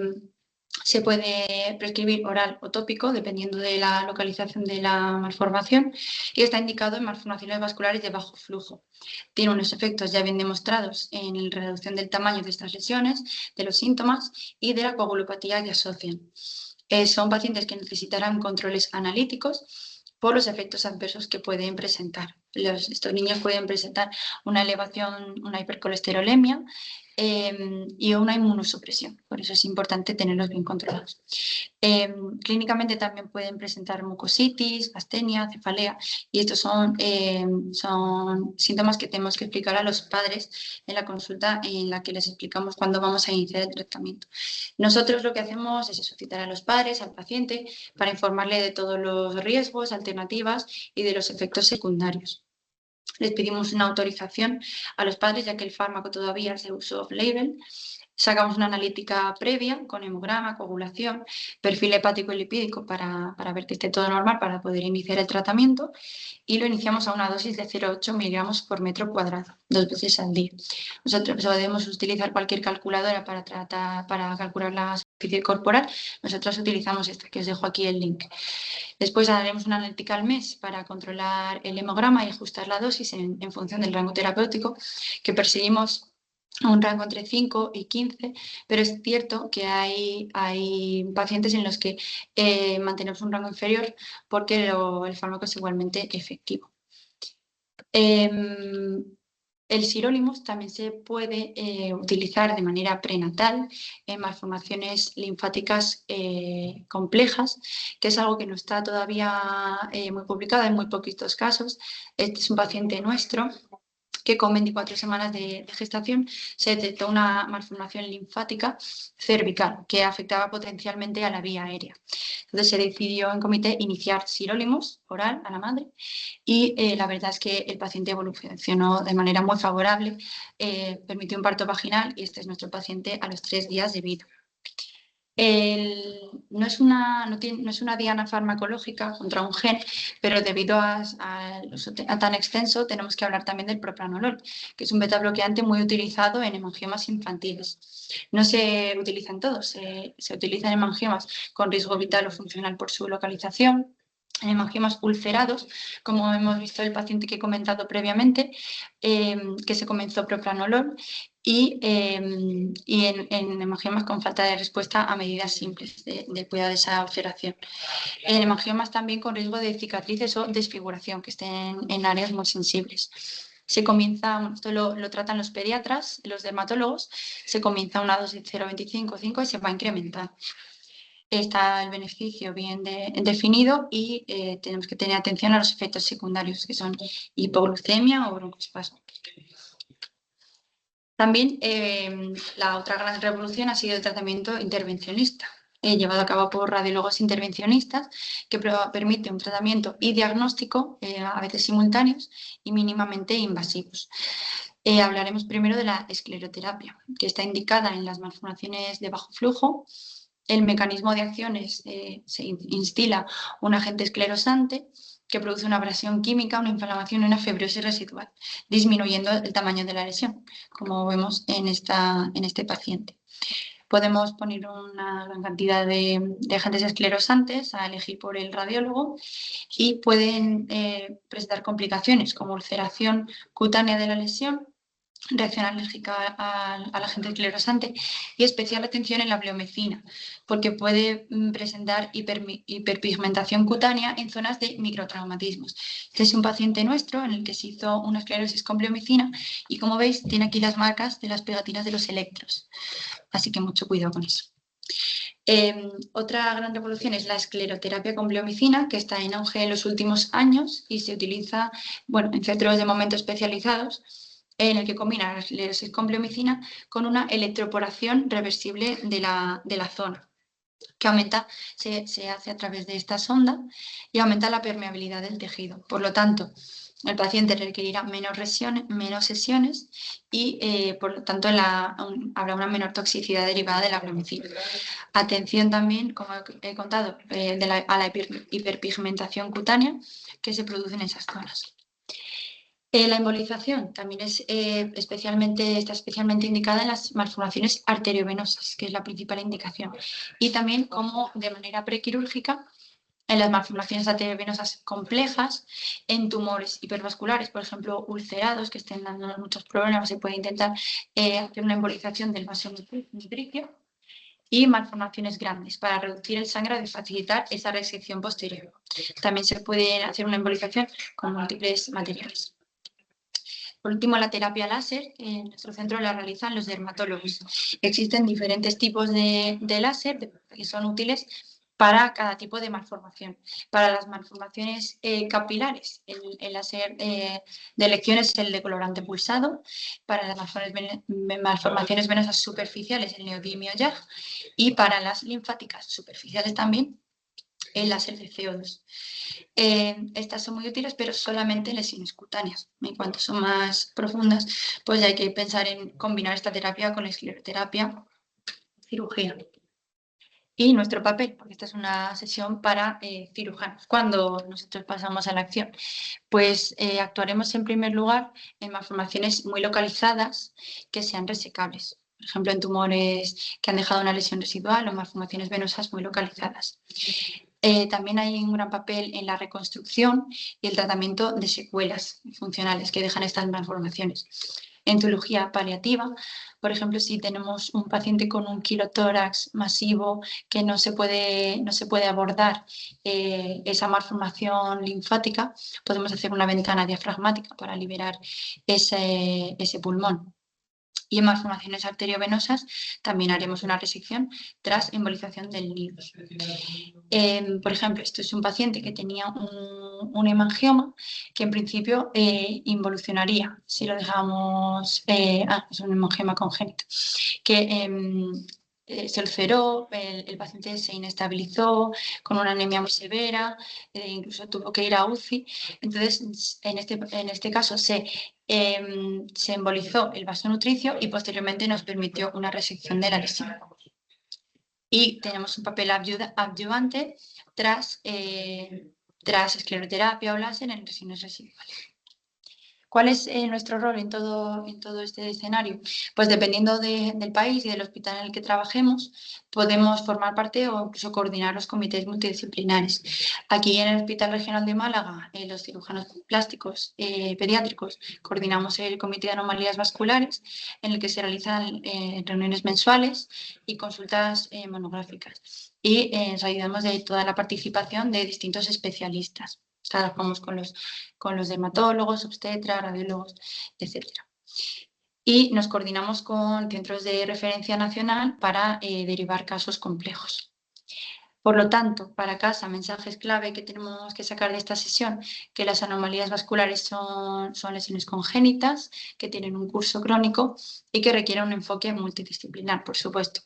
prescribir oral o tópico, dependiendo de la localización de la malformación, y está indicado en malformaciones vasculares de bajo flujo. Tiene unos efectos ya bien demostrados en la reducción del tamaño de estas lesiones, de los síntomas y de la coagulopatía que asocian. Son pacientes que necesitarán controles analíticos por los efectos adversos que pueden presentar. Estos niños pueden presentar una elevación, una hipercolesterolemia, y una inmunosupresión. Por eso es importante tenerlos bien controlados. Clínicamente también pueden presentar mucositis, astenia, cefalea, y estos son síntomas que tenemos que explicar a los padres en la consulta en la que les explicamos cuándo vamos a iniciar el tratamiento. Nosotros lo que hacemos es eso, citar a los padres, al paciente, para informarle de todos los riesgos, alternativas y de los efectos secundarios. Les pedimos una autorización a los padres, ya que el fármaco todavía es de uso off-label. Sacamos una analítica previa con hemograma, coagulación, perfil hepático y lipídico para ver que esté todo normal para poder iniciar el tratamiento, y lo iniciamos a una dosis de 0,8 miligramos por metro cuadrado, 2 veces al día. Nosotros podemos utilizar cualquier calculadora para calcular la superficie corporal. Nosotros utilizamos esta, que os dejo aquí el link. Después haremos una analítica al mes para controlar el hemograma y ajustar la dosis en función del rango terapéutico, que perseguimos un rango entre 5 y 15, pero es cierto que hay pacientes en los que mantenemos un rango inferior porque el fármaco es igualmente efectivo. El sirolimus también se puede utilizar de manera prenatal en malformaciones linfáticas complejas, que es algo que no está todavía muy publicado, en muy poquitos casos. Este es un paciente nuestro que con 24 semanas de gestación se detectó una malformación linfática cervical que afectaba potencialmente a la vía aérea. Entonces se decidió en comité iniciar sirolimus oral a la madre y la verdad es que el paciente evolucionó de manera muy favorable, permitió un parto vaginal y este es nuestro paciente a los 3 días de vida. No es una diana farmacológica contra un gen, pero debido a tan extenso tenemos que hablar también del propranolol, que es un beta bloqueante muy utilizado en hemangiomas infantiles. No se utiliza en todos, se utiliza en hemangiomas con riesgo vital o funcional por su localización, en hemangiomas ulcerados, como hemos visto el paciente que he comentado previamente, que se comenzó propranolol, y en hemangiomas con falta de respuesta a medidas simples de cuidado de esa ulceración. En hemangiomas también con riesgo de cicatrices o desfiguración, que estén en áreas muy sensibles. Se comienza, esto lo tratan los pediatras, los dermatólogos, se comienza una dosis de 0,25 5 y se va incrementando. Está el beneficio bien definido y tenemos que tener atención a los efectos secundarios, que son hipoglucemia o broncoespasmo. También la otra gran revolución ha sido el tratamiento intervencionista, llevado a cabo por radiólogos intervencionistas, que permite un tratamiento y diagnóstico, a veces simultáneos y mínimamente invasivos. Hablaremos primero de la escleroterapia, que está indicada en las malformaciones de bajo flujo. El mecanismo de acción se instila un agente esclerosante que produce una abrasión química, una inflamación y una fibrosis residual, disminuyendo el tamaño de la lesión, como vemos en este paciente. Podemos poner una gran cantidad de agentes esclerosantes a elegir por el radiólogo y pueden presentar complicaciones como ulceración cutánea de la lesión, reacción alérgica al agente esclerosante y especial atención en la bleomecina, porque puede presentar hiperpigmentación cutánea en zonas de microtraumatismos. Este es un paciente nuestro en el que se hizo una esclerosis con bleomecina y, como veis, tiene aquí las marcas de las pegatinas de los electros. Así que mucho cuidado con eso. Otra gran revolución es la escleroterapia con bleomicina, que está en auge en los últimos años y se utiliza en centros de momento especializados, en el que combina la esclerosis con bleomicina con una electroporación reversible de la zona, que se hace a través de esta sonda y aumenta la permeabilidad del tejido. Por lo tanto, el paciente requerirá menos sesiones y, por lo tanto, habrá una menor toxicidad derivada de la bleomicina. Atención también, como he contado, a la hiperpigmentación cutánea que se produce en esas zonas. La embolización también está especialmente indicada en las malformaciones arteriovenosas, que es la principal indicación, y también como de manera prequirúrgica en las malformaciones arteriovenosas complejas, en tumores hipervasculares, por ejemplo, ulcerados, que estén dando muchos problemas, se puede intentar hacer una embolización del vaso nutricio, y malformaciones grandes para reducir el sangrado y facilitar esa resección posterior. También se puede hacer una embolización con múltiples materiales. Por último, la terapia láser, en nuestro centro la realizan los dermatólogos. Existen diferentes tipos de láser que son útiles para cada tipo de malformación. Para las malformaciones capilares, el láser de elección es el de colorante pulsado. Para las malformaciones venosas superficiales, el neodimio YAG. Y para las linfáticas superficiales también, el láser de CO2. Estas son muy útiles, pero solamente en lesiones cutáneas. En cuanto son más profundas, pues ya hay que pensar en combinar esta terapia con la escleroterapia, cirugía. Y nuestro papel, porque esta es una sesión para cirujanos. Cuando nosotros pasamos a la acción, pues actuaremos en primer lugar en malformaciones muy localizadas que sean resecables. Por ejemplo, en tumores que han dejado una lesión residual o malformaciones venosas muy localizadas. También hay un gran papel en la reconstrucción y el tratamiento de secuelas funcionales que dejan estas malformaciones. En cirugía paliativa, por ejemplo, si tenemos un paciente con un quilotórax masivo que no se puede abordar esa malformación linfática, podemos hacer una ventana diafragmática para liberar ese pulmón. Y en malformaciones arteriovenosas también haremos una resección tras embolización del nido. Por ejemplo, esto es un paciente que tenía un hemangioma que en principio involucionaría si lo dejamos, es un hemangioma congénito, que se ulceró, el paciente se inestabilizó con una anemia muy severa, incluso tuvo que ir a UCI. Entonces, en este caso se embolizó el vaso nutricio y posteriormente nos permitió una resección de la lesión. Y tenemos un papel adyuvante tras escleroterapia o láser en lesiones residuales. ¿Cuál es nuestro rol en todo este escenario? Pues dependiendo del país y del hospital en el que trabajemos, podemos formar parte o incluso coordinar los comités multidisciplinares. Aquí en el Hospital Regional de Málaga, los cirujanos plásticos pediátricos, coordinamos el Comité de Anomalías Vasculares, en el que se realizan reuniones mensuales y consultas monográficas. Y nos ayudamos de toda la participación de distintos especialistas. Trabajamos con los dermatólogos, obstetras, radiólogos, etc. Y nos coordinamos con centros de referencia nacional para derivar casos complejos. Por lo tanto, para casa, mensajes clave que tenemos que sacar de esta sesión, que las anomalías vasculares son lesiones congénitas, que tienen un curso crónico y que requieren un enfoque multidisciplinar, por supuesto.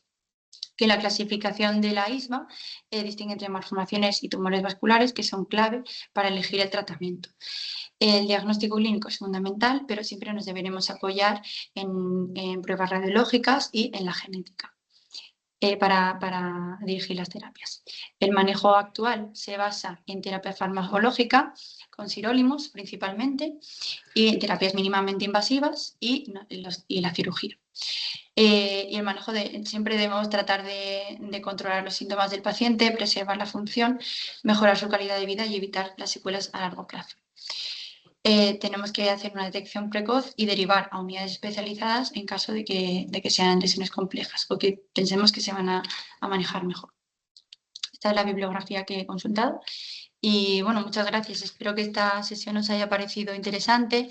Que la clasificación de la ISVA distingue entre malformaciones y tumores vasculares, que son clave para elegir el tratamiento. El diagnóstico clínico es fundamental, pero siempre nos deberemos apoyar en pruebas radiológicas y en la genética para dirigir las terapias. El manejo actual se basa en terapia farmacológica, con sirolimus principalmente, y en terapias mínimamente invasivas y la cirugía. Y el manejo siempre debemos tratar de controlar los síntomas del paciente, preservar la función, mejorar su calidad de vida y evitar las secuelas a largo plazo. Tenemos que hacer una detección precoz y derivar a unidades especializadas en caso de que sean lesiones complejas o que pensemos que se van a manejar mejor. Esta es la bibliografía que he consultado. Y bueno, muchas gracias. Espero que esta sesión os haya parecido interesante,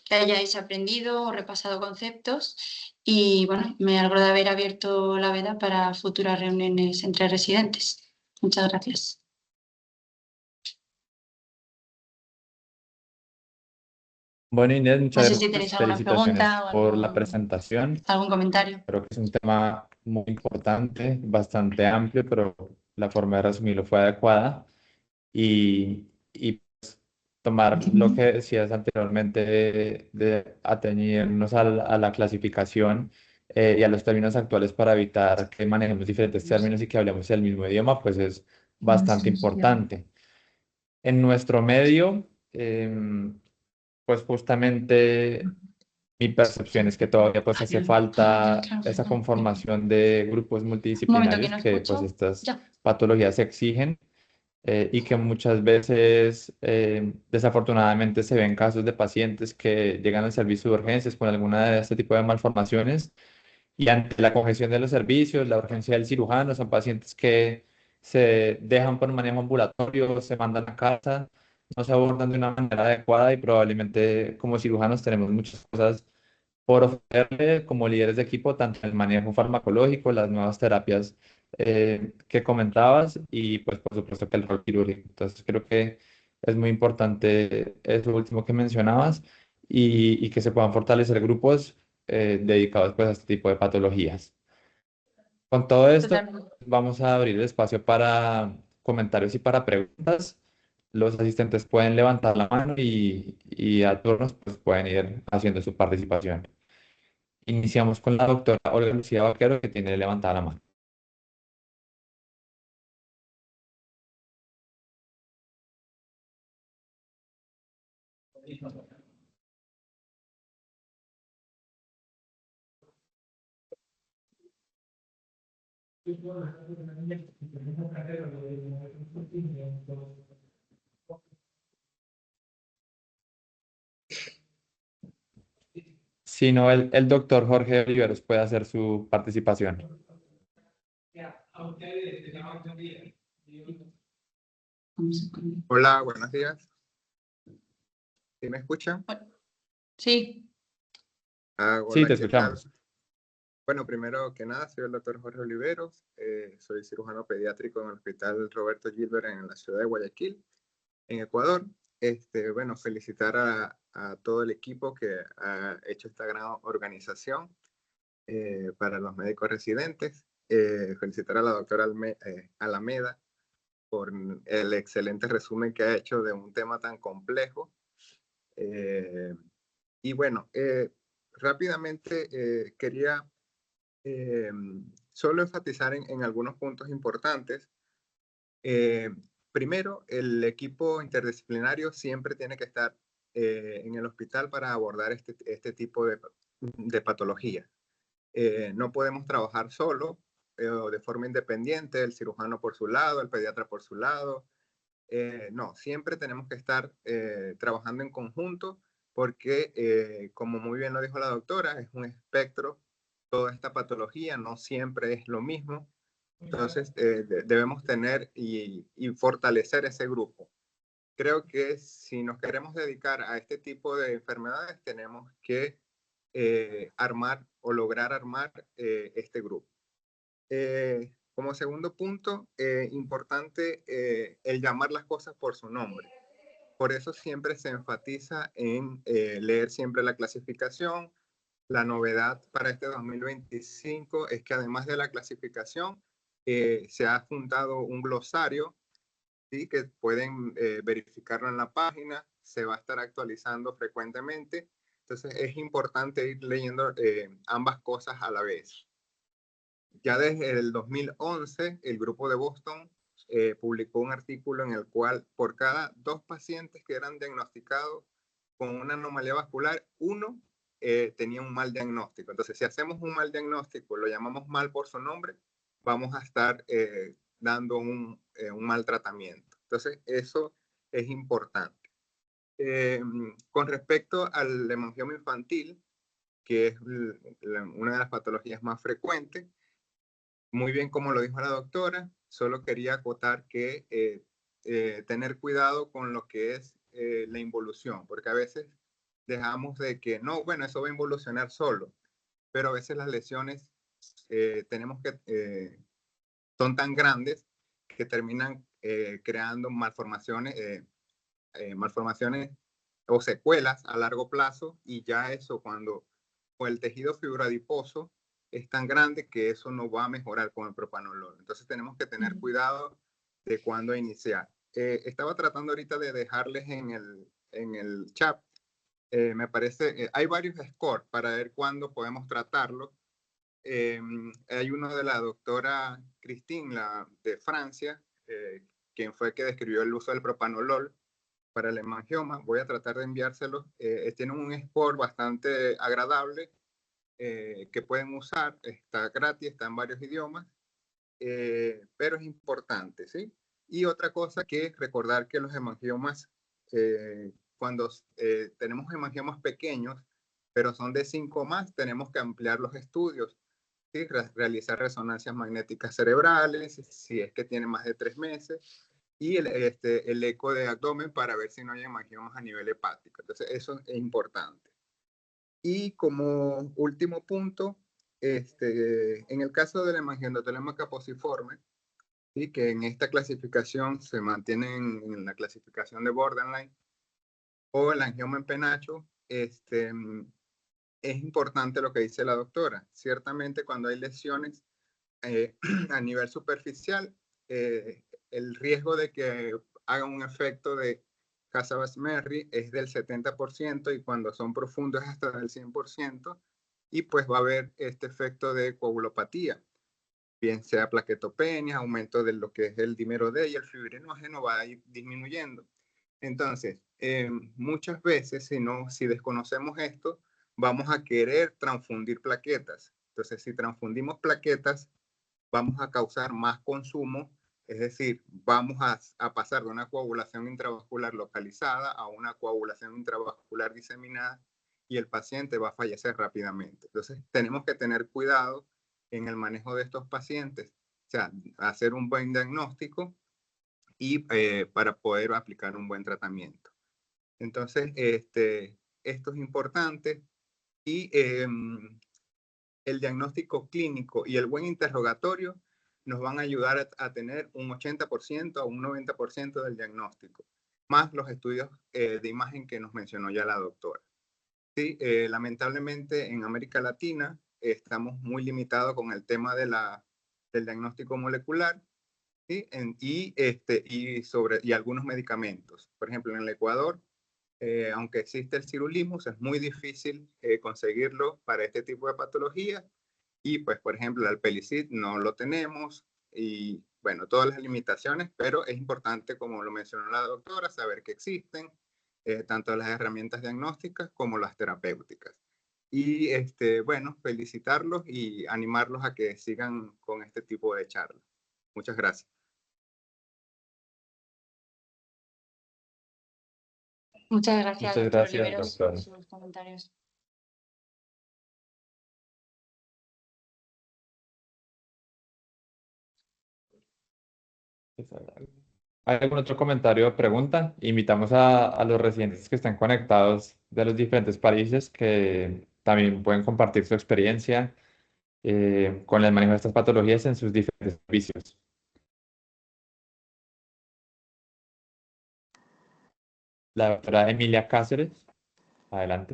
que hayáis aprendido o repasado conceptos. Y bueno, me alegro de haber abierto la veda para futuras reuniones entre residentes. Muchas gracias. Bueno, Inés, muchas No sé si gracias. tenéis alguna Felicitaciones pregunta o por la presentación. algún comentario. Creo que es un tema muy importante, bastante amplio, pero la forma de resumirlo fue adecuada. Y pues, tomar lo que decías anteriormente de atañirnos a la clasificación y a los términos actuales para evitar que manejemos diferentes términos y que hablemos el mismo idioma, pues es bastante importante. En nuestro medio, pues justamente mi percepción es que todavía pues hace falta esa conformación de grupos Un momento que multidisciplinarios no que pues escucho. estas Ya. patologías exigen y que muchas veces desafortunadamente se ven casos de pacientes que llegan al servicio de urgencias con alguna de este tipo de malformaciones y ante la congestión de los servicios, la urgencia del cirujano, son pacientes que se dejan por manejo ambulatorio, se mandan a casa no se abordan de una manera adecuada y probablemente como cirujanos tenemos muchas cosas por ofrecerle como líderes de equipo, tanto el manejo farmacológico, las nuevas terapias que comentabas y pues por supuesto que el rol quirúrgico. Entonces creo que es muy importante eso último que mencionabas y que se puedan fortalecer grupos dedicados pues a este tipo de patologías. Con todo esto, Totalmente. vamos a abrir el espacio para comentarios y para preguntas. Los asistentes pueden levantar la mano y a turnos pues, pueden ir haciendo su participación. Iniciamos con la doctora Olga Lucía Vaquero, que tiene levantada la mano. Si no, el doctor Jorge Oliveros puede hacer su participación. Hola, buenos días. ¿Sí me escuchan? Sí, Sí, Hola, te ¿qué tal? escuchamos. Bueno, primero que nada, soy el doctor Jorge Oliveros, soy cirujano pediátrico en el Hospital Roberto Gilbert en la ciudad de Guayaquil, en Ecuador. Bueno, felicitar a todo el equipo que ha hecho esta gran organización para los médicos residentes. Felicitar a la doctora Alameda por el excelente resumen que ha hecho de un tema tan complejo. Y bueno, rápidamente quería solo enfatizar en algunos puntos importantes. Eh, Primero, el equipo interdisciplinario siempre tiene que estar en el hospital para abordar este tipo de patología. No podemos trabajar solo o de forma independiente, el cirujano por su lado, el pediatra por su lado. No, siempre tenemos que estar trabajando en conjunto porque, como muy bien lo dijo la doctora, es un espectro, toda esta patología no siempre es lo mismo. Entonces, debemos tener y fortalecer ese grupo. Creo que si nos queremos dedicar a este tipo de enfermedades, tenemos que armar o lograr armar este grupo. Como segundo punto, importante el llamar las cosas por su nombre. Por eso siempre se enfatiza en leer siempre la clasificación. La novedad para este 2025 es que además de la clasificación, se ha juntado un glosario, ¿sí? Que pueden verificarlo en la página, se va a estar actualizando frecuentemente. Entonces es importante ir leyendo ambas cosas a la vez. Ya desde el 2011, el grupo de Boston publicó un artículo en el cual por cada 2 pacientes que eran diagnosticados con una anomalía vascular, uno tenía un mal diagnóstico. Entonces, si hacemos un mal diagnóstico, lo llamamos mal por su nombre, vamos a estar dando un mal tratamiento. Entonces, eso es importante. Con respecto al hemangioma infantil, que es una de las patologías más frecuentes, muy bien, como lo dijo la doctora, solo quería acotar que tener cuidado con lo que es la involución, porque a veces dejamos de que, no, bueno, eso va a involucionar solo, pero a veces las lesiones son tan grandes que terminan creando malformaciones o secuelas a largo plazo, y ya eso cuando o el tejido fibroadiposo es tan grande que eso no va a mejorar con el propanolol. Entonces tenemos que tener cuidado de cuándo iniciar. Estaba tratando ahorita de dejarles en el chat, me parece, hay varios scores para ver cuándo podemos tratarlo. Hay uno de la doctora Christine, de Francia, quien fue que describió el uso del propanolol para el hemangioma. Voy a tratar de enviárselos. Tienen un score bastante agradable que pueden usar. Está gratis, está en varios idiomas, pero es importante, ¿sí? Y otra cosa que es recordar que los hemangiomas, cuando tenemos hemangiomas pequeños, pero son de 5 más, tenemos que ampliar los estudios, ¿sí? Realizar resonancias magnéticas cerebrales, si es que tiene más de 3 meses, y el eco de abdomen para ver si no hay hemangiomas a nivel hepático. Entonces, eso es importante. Y como último punto, en el caso del hemangioendotelema caposiforme, ¿sí?, que en esta clasificación se mantiene en la clasificación de borderline, o el angioma en penacho, es importante lo que dice la doctora. Ciertamente, cuando hay lesiones a nivel superficial, el riesgo de que haga un efecto de Casares-Merry es del 70%, y cuando son profundos hasta del 100%, y pues va a haber este efecto de coagulopatía, bien sea plaquetopenia, aumento de lo que es el dímero D, y el fibrinógeno va a ir disminuyendo. Entonces, muchas veces, si desconocemos esto, vamos a querer transfundir plaquetas. Entonces, si transfundimos plaquetas, vamos a causar más consumo, es decir, vamos a pasar de una coagulación intravascular localizada a una coagulación intravascular diseminada, y el paciente va a fallecer rápidamente. Entonces, tenemos que tener cuidado en el manejo de estos pacientes, o sea, hacer un buen diagnóstico y para poder aplicar un buen tratamiento. Entonces, esto es importante, y el diagnóstico clínico y el buen interrogatorio nos van a ayudar a tener un 80% a un 90% del diagnóstico, más los estudios de imagen que nos mencionó ya la doctora. Sí, lamentablemente en América Latina estamos muy limitados con el tema del diagnóstico molecular, ¿sí? Y algunos medicamentos. Por ejemplo, en el Ecuador, aunque existe el cirulimus, es muy difícil conseguirlo para este tipo de patologías. Y pues, por ejemplo, el alpelicid no lo tenemos, y bueno, todas las limitaciones, pero es importante, como lo mencionó la doctora, saber que existen tanto las herramientas diagnósticas como las terapéuticas. Y bueno, felicitarlos y animarlos a que sigan con este tipo de charlas. Muchas gracias. Muchas gracias, Muchas doctor gracias, Oliveros, doctor. por sus comentarios. ¿Hay algún otro comentario o pregunta? Invitamos a los residentes que están conectados de los diferentes países, que también pueden compartir su experiencia con el manejo de estas patologías en sus diferentes servicios. La doctora Emilia Cáceres, adelante.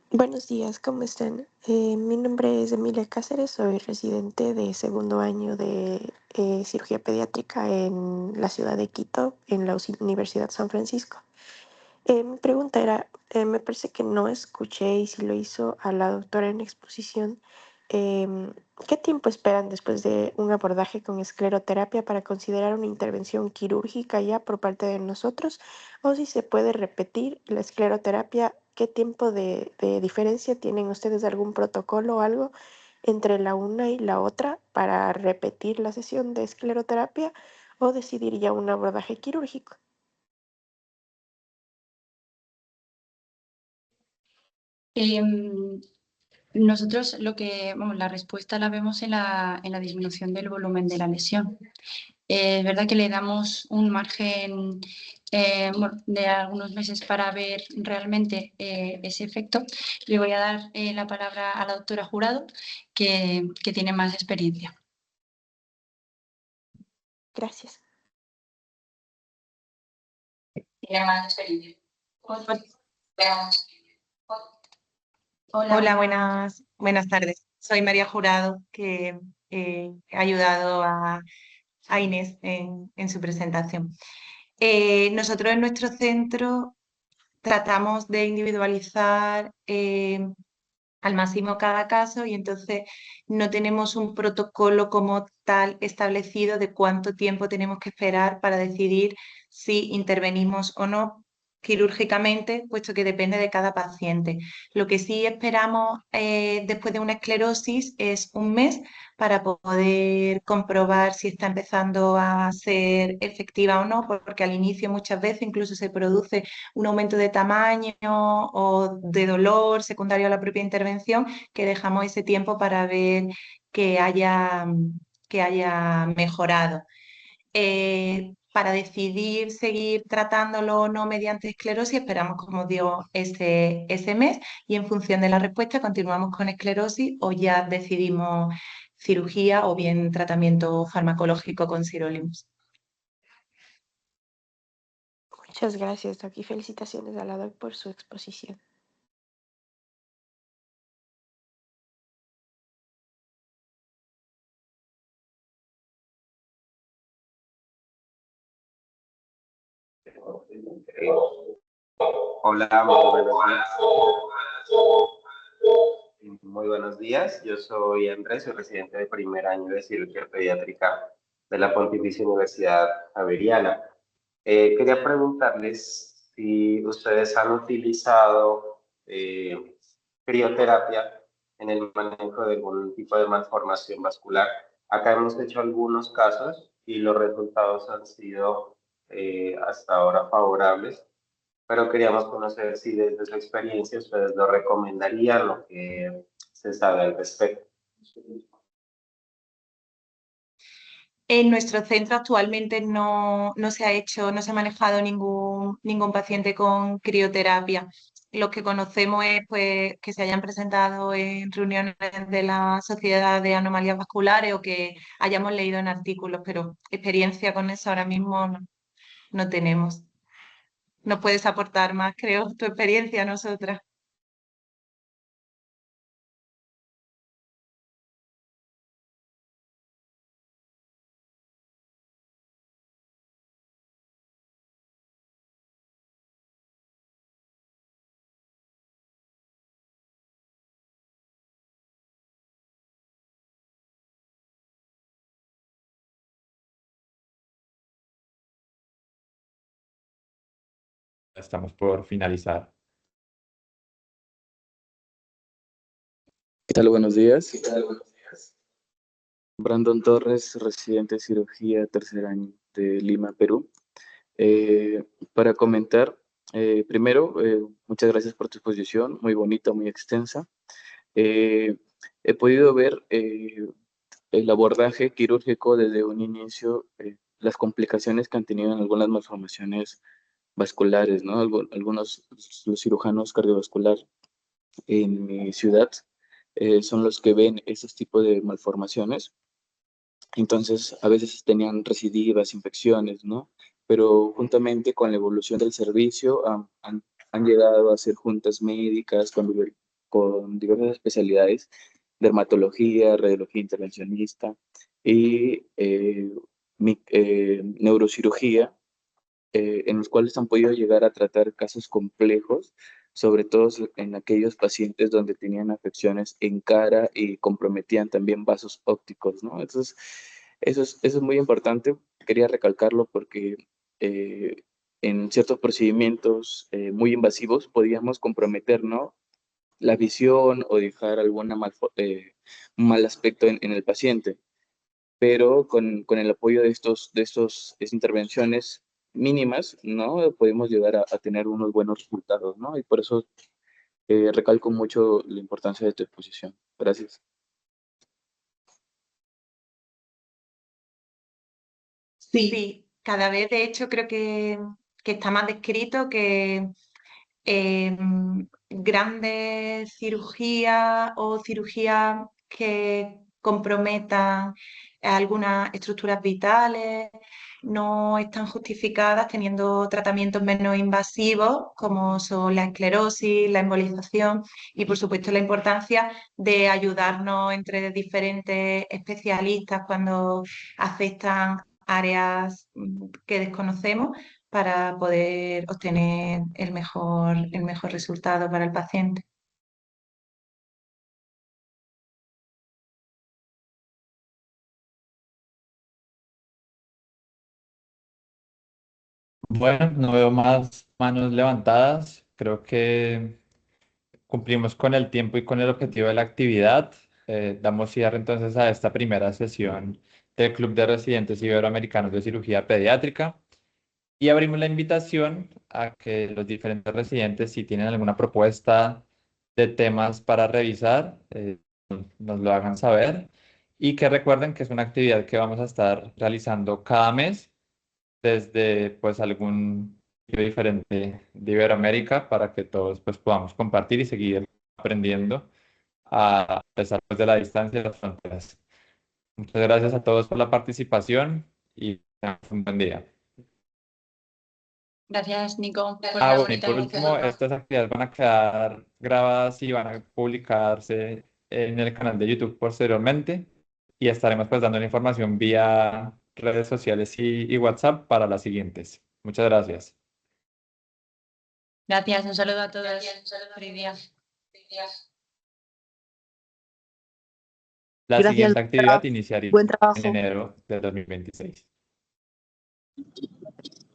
Buenos días, ¿cómo están? Mi nombre es Emilia Cáceres, soy residente de segundo año de cirugía pediátrica en la ciudad de Quito, en la Universidad San Francisco. Mi pregunta era, me parece que no escuché, y si lo hizo a la doctora en exposición, ¿qué tiempo esperan después de un abordaje con escleroterapia para considerar una intervención quirúrgica ya por parte de nosotros? O si se puede repetir la escleroterapia, ¿qué tiempo de diferencia tienen ustedes? ¿Algún protocolo o algo entre la una y la otra para repetir la sesión de escleroterapia o decidir ya un abordaje quirúrgico? Nosotros la respuesta la vemos en la disminución del volumen de la lesión. Es verdad que le damos un margen de algunos meses para ver realmente ese efecto. Le voy a dar la palabra a la doctora Jurado, que tiene más experiencia. Gracias. Tiene más experiencia. Hola, buenas tardes. Soy María Jurado, que he ayudado a Inés en su presentación. Nosotros en nuestro centro tratamos de individualizar al máximo cada caso, y entonces no tenemos un protocolo como tal establecido de cuánto tiempo tenemos que esperar para decidir si intervenimos o no quirúrgicamente, puesto que depende de cada paciente. Lo que sí esperamos después de una esclerosis es un mes para poder comprobar si está empezando a ser efectiva o no, porque al inicio muchas veces incluso se produce un aumento de tamaño o de dolor secundario a la propia intervención, que dejamos ese tiempo para ver que haya mejorado. para decidir seguir tratándolo o no mediante esclerosis. Esperamos, como digo, ese mes y en función de la respuesta continuamos con esclerosis o ya decidimos cirugía o bien tratamiento farmacológico con sirolimus. Muchas gracias, Doc, y felicitaciones a la Doc por su exposición. Hola, muy buenos días. Muy buenos días, yo soy Andrés, soy residente de primer año de cirugía pediátrica de la Pontificia Universidad Javeriana. Quería preguntarles si ustedes han utilizado crioterapia en el manejo de algún tipo de malformación vascular. Acá hemos hecho algunos casos y los resultados han sido hasta ahora favorables, pero queríamos conocer si desde su experiencia ustedes lo recomendarían, lo que se sabe al respecto. En nuestro centro actualmente no se ha hecho, no se ha manejado ningún paciente con crioterapia. Lo que conocemos es pues, que se hayan presentado en reuniones de la Sociedad de Anomalías Vasculares o que hayamos leído en artículos, pero experiencia con eso ahora mismo no tenemos. Nos puedes aportar más, creo, tu experiencia a nosotras. Estamos por finalizar. ¿Qué tal? Buenos días. Brandon Torres, residente de cirugía, tercer año de Lima, Perú. Para comentar, primero, muchas gracias por tu exposición, muy bonita, muy extensa. He podido ver el abordaje quirúrgico desde un inicio, las complicaciones que han tenido en algunas malformaciones vasculares, ¿no? Algunos los cirujanos cardiovasculares en mi ciudad son los que ven esos tipos de malformaciones. Entonces, a veces tenían recidivas, infecciones, ¿no? Pero juntamente con la evolución del servicio han llegado a hacer juntas médicas con diversas especialidades, dermatología, radiología intervencionista y neurocirugía, en los cuales han podido llegar a tratar casos complejos, sobre todo en aquellos pacientes donde tenían afecciones en cara y comprometían también vasos ópticos, ¿no? Entonces, eso es muy importante, quería recalcarlo porque en ciertos procedimientos muy invasivos podíamos comprometer, ¿no?, la visión o dejar alguna un mal aspecto en el paciente, pero con el apoyo de estas intervenciones mínimas, ¿no?, podemos llegar a tener unos buenos resultados, ¿no? Y por eso recalco mucho la importancia de tu exposición. Gracias. Sí, cada vez de hecho creo que está más descrito que grandes cirugías o cirugías que comprometan algunas estructuras vitales no están justificadas teniendo tratamientos menos invasivos como son la esclerosis, la embolización y por supuesto la importancia de ayudarnos entre diferentes especialistas cuando afectan áreas que desconocemos para poder obtener el mejor resultado para el paciente. Bueno, no veo más manos levantadas. Creo que cumplimos con el tiempo y con el objetivo de la actividad. Damos cierre entonces a esta primera sesión del Club de Residentes Iberoamericanos de Cirugía Pediátrica y abrimos la invitación a que los diferentes residentes, si tienen alguna propuesta de temas para revisar, nos lo hagan saber y que recuerden que es una actividad que vamos a estar realizando cada mes desde pues algún sitio diferente de Iberoamérica para que todos pues podamos compartir y seguir aprendiendo a pesar pues, de la distancia y las fronteras. Muchas gracias a todos por la participación y tengan un buen día. Gracias, Nico, por Ah, la bueno, y bonita por último, iniciativa. estas actividades van a quedar grabadas y van a publicarse en el canal de YouTube posteriormente y estaremos pues dando la información vía redes sociales y WhatsApp para las siguientes. Muchas gracias. Gracias, un saludo a todos. Feliz día. La Gracias, siguiente doctora. actividad iniciaría Buen en trabajo. enero de 2026.